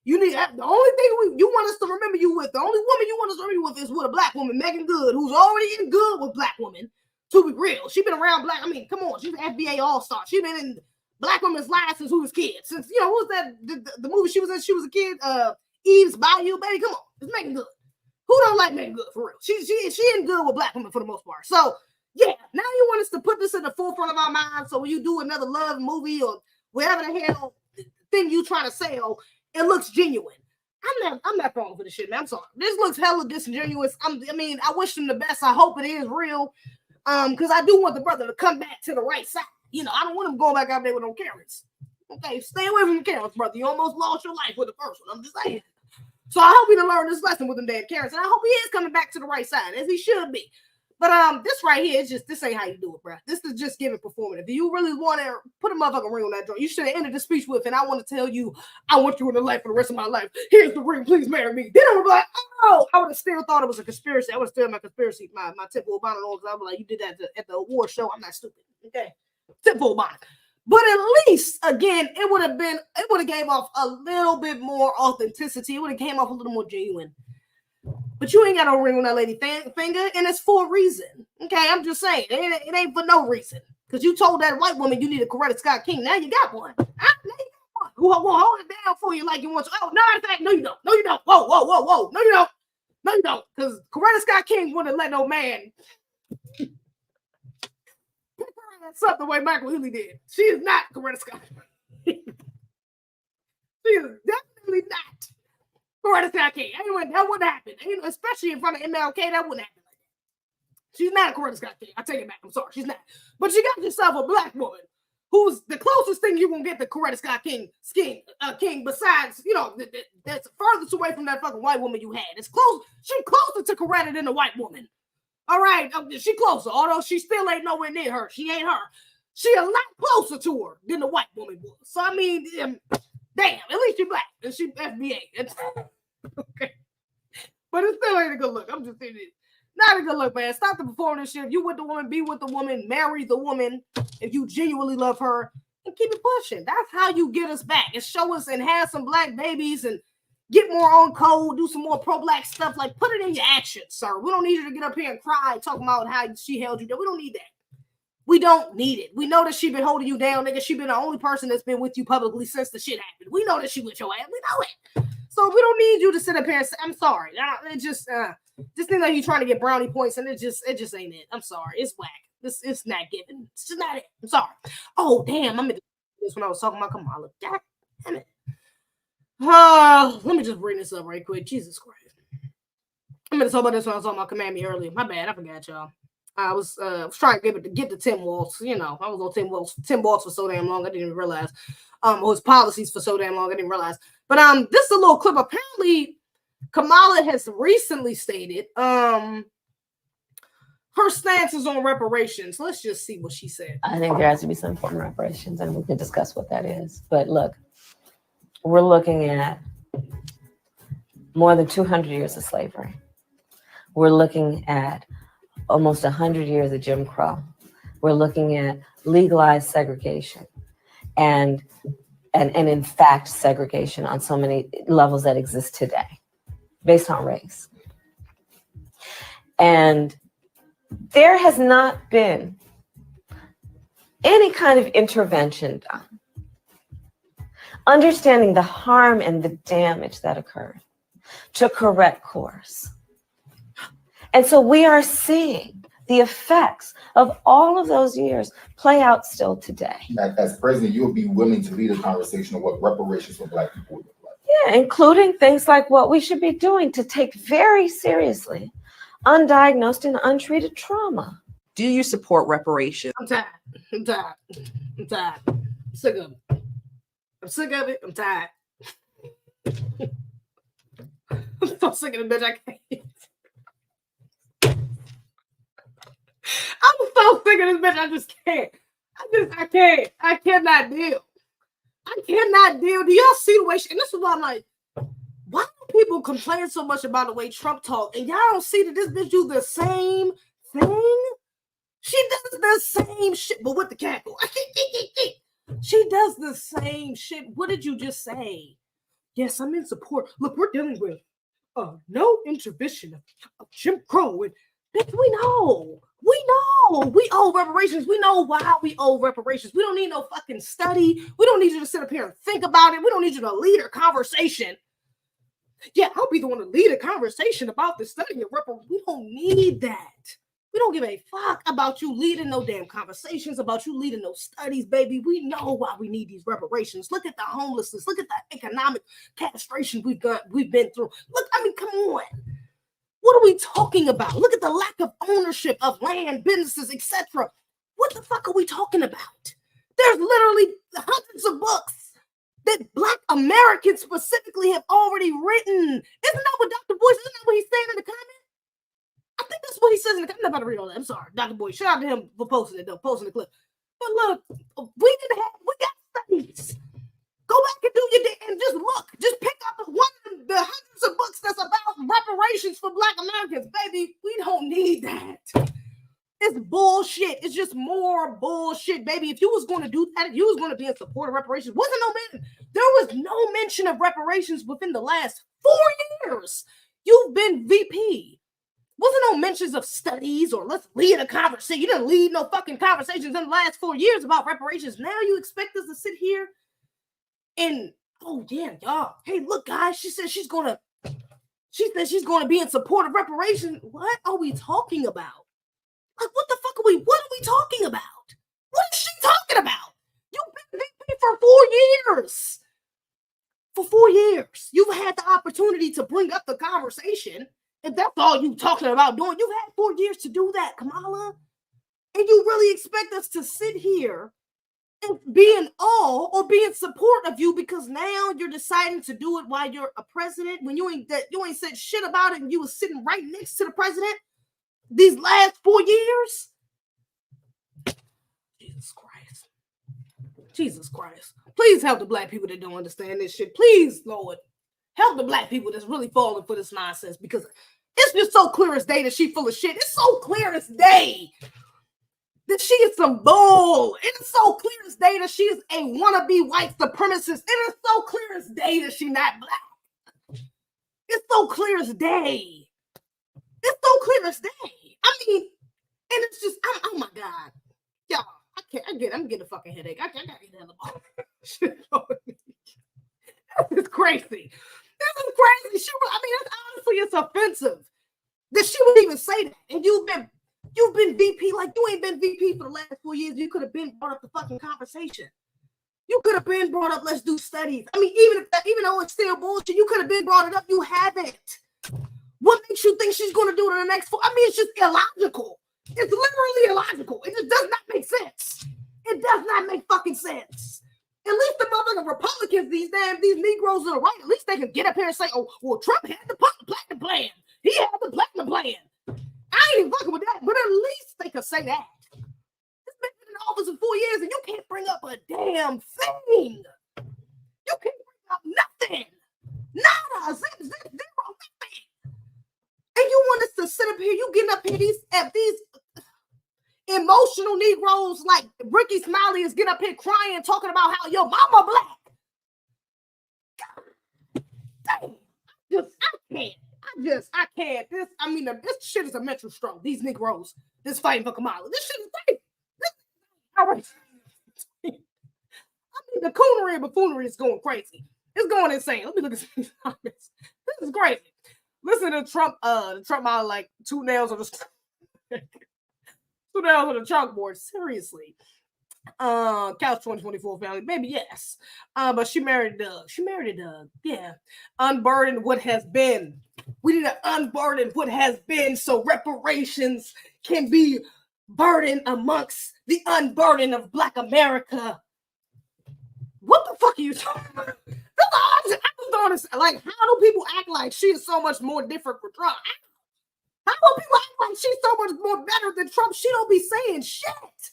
You need the only thing you want us to remember you with, the only woman you want us to remember you with is with a black woman, Megan Good, who's already in good with black women. To be real, she's been around black. I mean, come on, she's an FBA all-star. She's been in black women's lives since we was kids. Since what was that the movie she was in? She was a kid. Eve's Bayou, baby. Come on, it's Megan Good. Who don't like Megan Good for real? She in good with black women for the most part. So yeah, now you want us to put this in the forefront of our minds. So when you do another love movie or whatever the hell thing you trying to sell, it looks genuine. I'm not falling for this shit, man. I'm sorry. This looks hella disingenuous. I wish him the best. I hope it is real. Because I do want the brother to come back to the right side. I don't want him going back out there with no Karens. Okay, stay away from the Karens, brother. You almost lost your life with the first one. I'm just saying. So I hope he done learned this lesson with them damn Karens. And I hope he is coming back to the right side, as he should be. But this right here is just, this ain't how you do it, bro. This is just giving performative. Do you really want to put a motherfucking ring on that joint? You should have ended the speech with, and I want to tell you, I want you in the life for the rest of my life. Here's the ring, please marry me. Then I would be like, oh, I would have still thought it was a conspiracy. I would have still my conspiracy, my typical bonnet on, because I was like, you did that at the award show. I'm not stupid. Okay. Typical bonnet. But at least, again, it would have gave off a little bit more authenticity. It would have came off a little more genuine. But you ain't got no ring on that lady finger, and it's for a reason. Okay, I'm just saying. It ain't for no reason. Because you told that white woman you need a Coretta Scott King. Now you got one. Now you got one. Who will hold it down for you like you want to. Oh, no, in fact, no, you don't. No, you don't. Whoa. No, you don't. No, you don't. Because Coretta Scott King wouldn't let no man pick her ass up the way Michael Huey did. She is not Coretta Scott. She is definitely not Coretta Scott King. Anyway, that wouldn't happen. Especially in front of MLK, that wouldn't happen like that. She's not a Coretta Scott King. I take it back. I'm sorry. She's not. But you got yourself a black woman who's the closest thing you're going to get to Coretta Scott King besides, that's furthest away from that fucking white woman you had. It's close. She's closer to Coretta than the white woman. All right. She closer. Although she still ain't nowhere near her. She ain't her. She a lot closer to her than the white woman was. So, I mean, damn, at least you're black. And she FBA. Okay. But it still ain't a good look. I'm just saying it. Not a good look, man. Stop the performance shit. If you with the woman, be with the woman, marry the woman if you genuinely love her, and keep it pushing. That's how you get us back and show us and have some black babies and get more on code, do some more pro-black stuff. Like, put it in your actions, sir. We don't need you to get up here and cry, talking about how she held you down. We don't need that. We don't need it. We know that she been holding you down, nigga. She been the only person that's been with you publicly since the shit happened. We know that she with your ass. We know it. So we don't need you to sit up here and say, I'm sorry. It just thing like you trying to get brownie points, and it just ain't it. I'm sorry. It's whack. It's not given. It's just not it. I'm sorry. Oh, damn. I meant to do this when I was talking about Kamala. God damn it. Let me just bring this up right quick. Jesus Christ. I meant to talk about this when I was talking about Command Me earlier. My bad. I forgot, y'all. I was trying to get to Tim Waltz. You know, I was on Tim Waltz for so damn long, I didn't even realize. Or his policies for so damn long, I didn't realize. But this is a little clip. Apparently, Kamala has recently stated her stance is on reparations. Let's just see what she said. I think there has to be some form of reparations, and we can discuss what that is. But look, we're looking at more than 200 years of slavery. We're looking at almost 100 years of Jim Crow. We're looking at legalized segregation and in fact, segregation on so many levels that exist today based on race. And there has not been any kind of intervention done, understanding the harm and the damage that occurred to correct course. And so we are seeing the effects of all of those years play out still today. As president, you would be willing to lead a conversation of what reparations for Black people would look like. Yeah, including things like what we should be doing to take very seriously undiagnosed and untreated trauma. Do you support reparations? I'm tired. I'm sick of it. I'm sick of it. I'm tired. I'm so sick of the bitch. I can't. I'm so sick of this bitch. I just can't. I can't. I cannot deal. I cannot deal. Do y'all see the way she, and this is why I'm like, why do people complain so much about the way Trump talk? And y'all don't see that this bitch do the same thing? She does the same shit, but with the cackle. She does the same shit. What did you just say? Yes, I'm in support. Look, we're dealing with no intervention of Jim Crow. And bitch, we know. We owe reparations. We know why we owe reparations. We don't need no fucking study. We don't need you to sit up here and think about it. We don't need you to lead a conversation. Yeah, I'll be the one to lead a conversation about the study of reparations. We don't need that. We don't give a fuck about you leading no damn conversations, about you leading no studies, baby. We know why we need these reparations. Look at the homelessness. Look at the economic castration we've been through. Look, I mean, come on. What are we talking about? Look at the lack of ownership of land, businesses, etc. What the fuck are we talking about? There's literally hundreds of books that Black Americans specifically have already written. Isn't that what Dr. Boyce, isn't that what he's saying in the comment? I think that's what he says in the comment. I'm not about to read all that. I'm sorry, Dr. Boyce. Shout out to him for posting it, though, posting the clip. But look, we got studies. Go back and do your and just look. Just pick up the hundreds of books that's about reparations for Black Americans, baby. We don't need that. It's bullshit. It's just more bullshit, baby. If you was going to do that, if you was going to be in support of reparations, there was no mention of reparations within the last 4 years. You've been VP. Wasn't no mentions of studies or let's lead a conversation. You didn't lead no fucking conversations in the last 4 years about reparations. Now you expect us to sit here and, oh yeah, y'all. Hey, look, guys, she said she's gonna be in support of reparations. What are we talking about? Like, what the fuck what are we talking about? What is she talking about? You've been VP for 4 years. For 4 years. You've had the opportunity to bring up the conversation. If that's all you talking about doing, you've had 4 years to do that, Kamala. And you really expect us to sit here and be in awe or be in support of you because now you're deciding to do it while you're a president when you ain't said shit about it and you was sitting right next to the president these last 4 years? Jesus Christ. Please help the Black people that don't understand this shit. Please, Lord, help the Black people that's really falling for this nonsense because it's just so clear as day that she full of shit. It's so clear as day that she is some bull. It is so clear as day that she is a wannabe white supremacist. It is so clear as day that she not Black. It's so clear as day. It's so clear as day. I mean, and it's just, oh my God. Y'all, I can't, I'm getting a fucking headache. I gotta get another ball. This is crazy. This is crazy. I mean, honestly, it's offensive that she would even say that. And you've been VP, like you ain't been VP for the last 4 years. You could have been brought up the fucking conversation. You could have been brought up, let's do studies. I mean, even though it's still bullshit, you could have been brought it up. You haven't. What makes you think she's going to do it in the next 4? I mean, it's just illogical. It's literally illogical. It just does not make sense. It does not make fucking sense. At least the motherfucking Republicans, these Negroes on the right, at least they can get up here and say, oh, well, Trump had the platinum plan. He had the platinum plan. I ain't even fucking with that, but at least they could say that. It's been in office for 4 years and you can't bring up a damn thing. You can't bring up nothing. Nada. Zero. Nothing. And you want us to sit up here, you getting up here, these emotional Negroes like Ricky Smiley is getting up here crying, talking about how your mama black. God damn. I can't. This shit is a mental stroke. These Negroes, this fighting for Kamala. This shit is crazy. All right. I mean, the coonery and buffoonery is going crazy. It's going insane. Let me look at these comments. This is crazy. Listen to Trump. Trump out like 2 nails on the 2 nails on the chalkboard. Seriously. Couch 2024 family, maybe yes. But she married Doug. Yeah. Unburden what has been. We need to unburden what has been so reparations can be burdened amongst the unburden of Black America. What the fuck are you talking about? I just don't understand. Like, how do people act like she is so much more different from Trump? How do people act like she's so much more better than Trump? She don't be saying shit.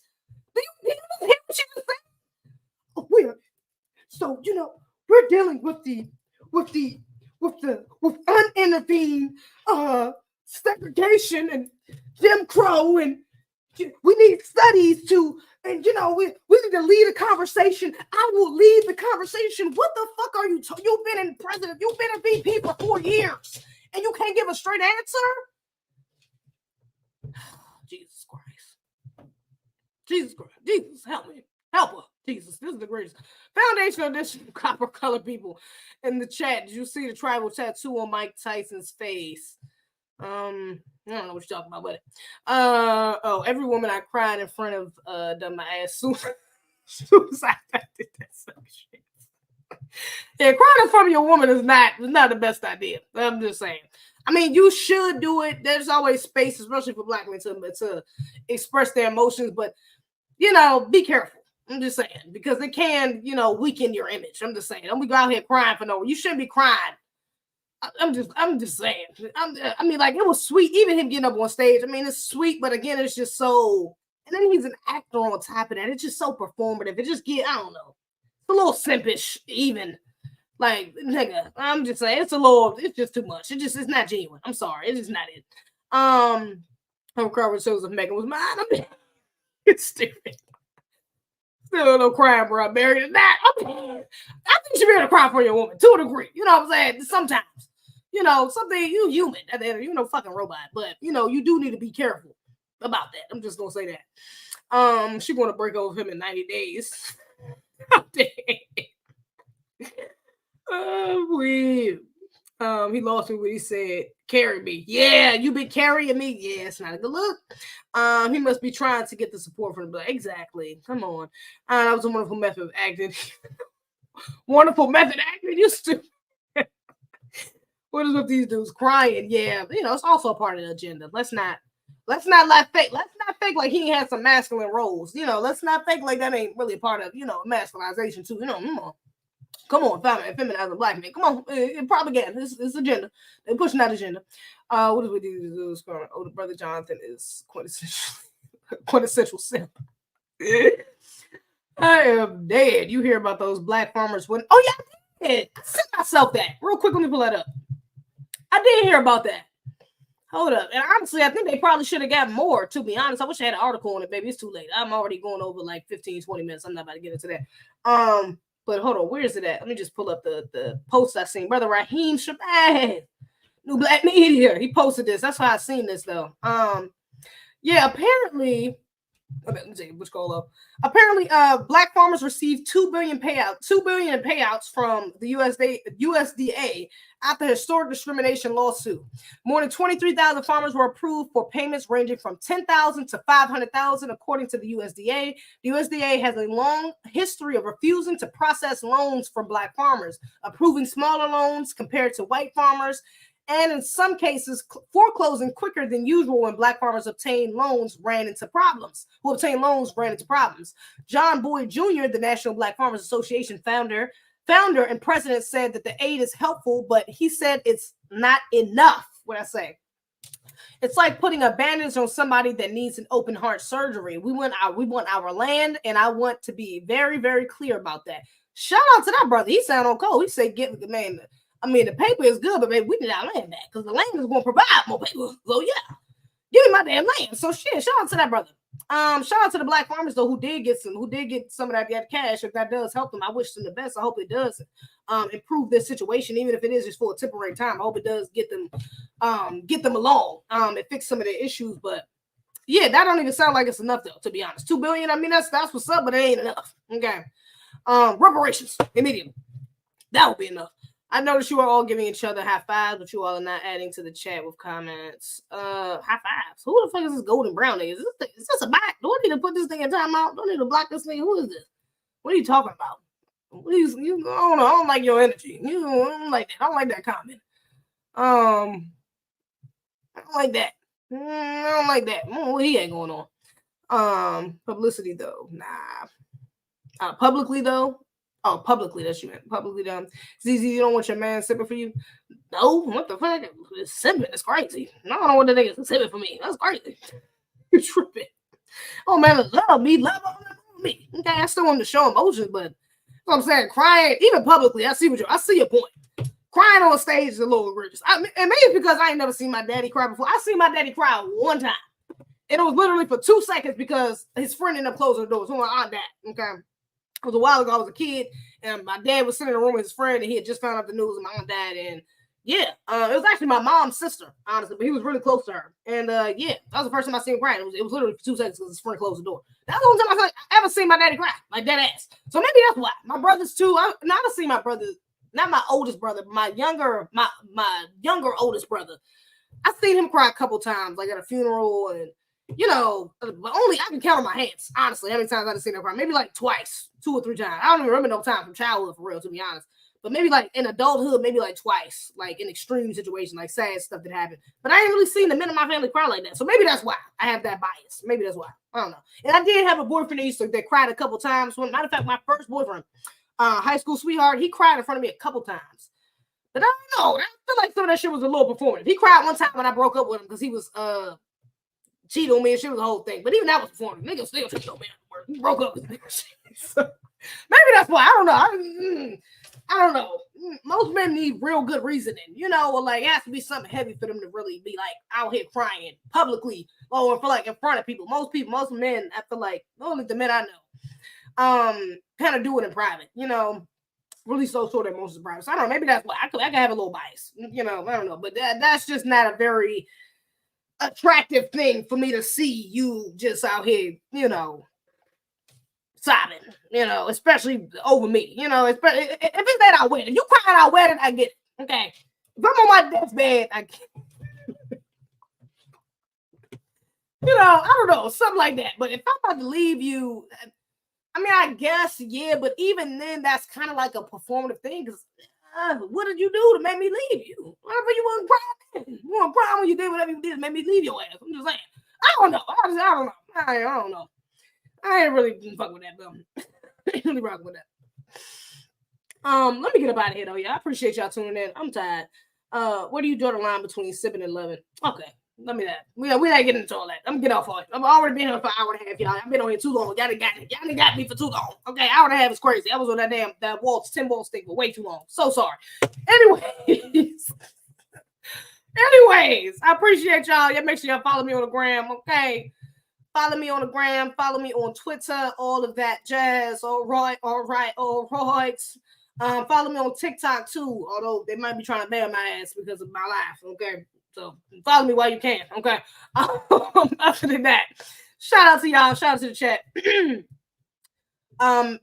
Do you hear what she just said? So we're dealing with unintervened segregation and Jim Crow, and we need studies to, and we need to lead a conversation. I will lead the conversation. What the fuck are you talking? You've been in president, you've been a VP for 4 years, and you can't give a straight answer? Jesus Christ. Jesus Christ. Jesus, help me. Help her. Jesus, this is the greatest. Foundational edition of Copper Color people in the chat. Did you see the tribal tattoo on Mike Tyson's face? I don't know what you're talking about, but every woman I cried in front of done my ass suicide. I did that some shit. Yeah, crying in front of your woman is not the best idea. I'm just saying. I mean, you should do it. There's always space, especially for Black men, to express their emotions, but be careful. I'm just saying, because it can, weaken your image. I'm just saying. Don't be go out here crying for no. You shouldn't be crying. I'm just saying. I mean, like, it was sweet. Even him getting up on stage. I mean, it's sweet, but again, it's just so. And then he's an actor on top of that. It's just so performative. It just I don't know. It's a little simpish, even. Like, nigga, I'm just saying, it's just too much. It's not genuine. I'm sorry. It's just not it. I'm crying shows if Megan was mine. I mean, it's stupid. Still no crime where I'm married or not. I think you should be able to cry for your woman to a degree. You know what I'm saying? Sometimes. Something, you human. You're no fucking robot. But, you do need to be careful about that. I'm just going to say that. She's going to break over him in 90 days. He lost me when he said, carry me. Yeah, you been carrying me. Yeah, it's not a good look. He must be trying to get the support from the Black. Exactly. Come on. That was a wonderful method of acting. Wonderful method of acting. You stupid. What is with these dudes crying? Yeah, it's also a part of the agenda. Let's not let fake. Let's not fake like he had some masculine roles. Let's not fake like that ain't really a part of masculinization too. Come on, feminizing Black men. Come on, propaganda. It's agenda. They're pushing that agenda. What do we do? Older brother Jonathan is quintessential simp. I am dead. You hear about those Black farmers when? Oh yeah, I did. I sent myself that real quick. Let me pull that up. I did hear about that. Hold up. And honestly, I think they probably should have got more, to be honest. I wish I had an article on it, baby. It's too late. I'm already going over like 15, 20 minutes. I'm not about to get into that. But hold on, where is it at? Let me just pull up the post I seen. Brother Raheem Shabazz. New Black Media. He posted this. That's why I seen this though. Yeah, apparently. Let me see which goal up. Apparently, black farmers received $2 billion in payouts from the USDA after historic discrimination lawsuit. More than 23,000 farmers were approved for payments ranging from $10,000 to $500,000, according to the USDA. The USDA has a long history of refusing to process loans from black farmers, approving smaller loans compared to white farmers, and in some cases, foreclosing quicker than usual when black farmers who obtained loans ran into problems. John Boyd Jr., the National Black Farmers Association founder and president, said that the aid is helpful, but he said it's not enough. What I say? It's like putting a bandage on somebody that needs an open heart surgery. We want our land, and I want to be very, very clear about that. Shout out to that brother. He sound on cold. He said, "Get the man." I mean, the paper is good, but baby, we need our land back because the land is going to provide more paper. So yeah, give me my damn land. So shit, shout out to that brother. Shout out to the black farmers though who did get some of that cash. If that does help them, I wish them the best. I hope it does improve their situation, even if it is just for a temporary time. I hope it does get them along and fix some of their issues. But yeah, that don't even sound like it's enough though, to be honest. $2 billion. I mean, that's what's up, but it ain't enough. Okay. Reparations immediately. That would be enough. I noticed you are all giving each other high fives, but you all are not adding to the chat with comments. High fives. Who the fuck is this golden brown nigga? Is this a bot? Do I need to put this thing in timeout? Do I need to block this nigga? Who is this? What are you talking about? Please, I don't like your energy. I don't like that. I don't like that comment. I don't like that. I don't like that. He ain't going on. Publicity though. Nah. Publicly though. Oh, publicly, that's you meant. Publicly done. ZZ, you don't want your man sipping for you? No, what the fuck? It's sipping. It's crazy. No, I don't want the niggas sipping for me. That's crazy. You're tripping. Oh, man, love me. Love me. Okay, I still want to show emotions, but what I'm saying, crying, even publicly, I see your point. Crying on stage is a little egregious. And maybe it's because I ain't never seen my daddy cry before. I seen my daddy cry one time. And it was literally for 2 seconds because his friend ended up closing the door. So my aunt died. Okay. It was a while ago. I was a kid, and my dad was sitting in a room with his friend, and he had just found out the news, and my aunt died. And yeah, it was actually my mom's sister, honestly, but he was really close to her. And yeah, that was the first time I seen him cry. It was literally for 2 seconds because his friend closed the door. That's the only time I ever seen my daddy cry, like dead ass. So maybe that's why. My brothers too. I've seen my brothers, not my oldest brother, but my younger oldest brother. I've seen him cry a couple times, like at a funeral, and but only I can count on my hands, honestly, how many times I've seen him cry. Maybe like twice, 2 or 3 times. I don't even remember no time from childhood for real, to be honest. But maybe like in adulthood, maybe like twice, like in extreme situations, like sad stuff that happened. But I ain't really seen the men in my family cry like that. So maybe that's why I have that bias. Maybe that's why. I don't know. And I did have a boyfriend that cried a couple times. Matter of fact, my first boyfriend, high school sweetheart, he cried in front of me a couple times. But I don't know. I feel like some of that shit was a little performative. He cried one time when I broke up with him because he was cheated on me and shit was the whole thing. But even that was performative. Niggas still cheated on me. He broke up with me. So maybe that's why. I don't know. I don't know. Most men need real good reasoning, or like it has to be something heavy for them to really be like out here crying publicly or for like in front of people. Most men, I feel like only the men I know, kind of do it in private, really so sort of emotions in private. So I don't know. Maybe that's why I could have a little bias, I don't know. But that's just not a very attractive thing for me to see you just out here, sobbing, especially over me, especially if it's at our wedding. You crying at our wedding, I get it. Okay. If I'm on my deathbed, I get it. I don't know, something like that. But if I'm about to leave you, I mean, I guess, yeah, but even then, that's kind of like a performative thing because what did you do to make me leave you? Whatever you want to cry, you want to cry when you did whatever you did to make me leave your ass. I'm just saying. I don't know. I don't know. I ain't really fuck with that, but I ain't really rock with that. Let me get up out of here though. Yeah, I appreciate y'all tuning in. I'm tired. Where do you draw the line between sipping and loving? Okay, let me that. We not getting into all that. I'm gonna get off on it. I've already been here for an hour and a half, y'all. I've been on here too long. Y'all done got me for too long. Okay, hour and a half is crazy. I was on that Waltz 10 Waltz thing for way too long. So sorry. Anyways, I appreciate y'all. Yeah, make sure y'all follow me on the gram. Okay. Follow me on the gram. Follow me on Twitter. All of that jazz. All right. Follow me on TikTok too, although they might be trying to ban my ass because of my life. Okay, so follow me while you can. Okay. Other than that, shout out to y'all. Shout out to the chat.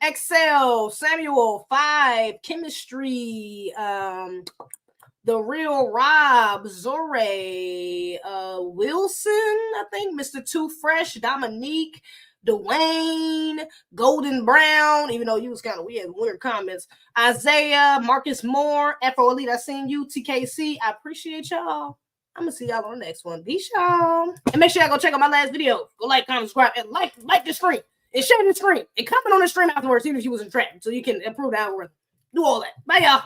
Excel, Samuel, 5, Chemistry, The Real Rob, Zore, Wilson, I think, Mr. Too Fresh, Dominique, Dwayne, Golden Brown, even though you was kind of weird comments, Isaiah, Marcus Moore, Afro Elite, I seen you, TKC, I appreciate y'all. I'm gonna see y'all on the next one. Peace, y'all. And make sure y'all go check out my last video. Go like, comment, subscribe, and like the stream. And share the stream. And comment on the stream afterwards, even if you was in trap, so you can improve the algorithm. Do all that. Bye, y'all.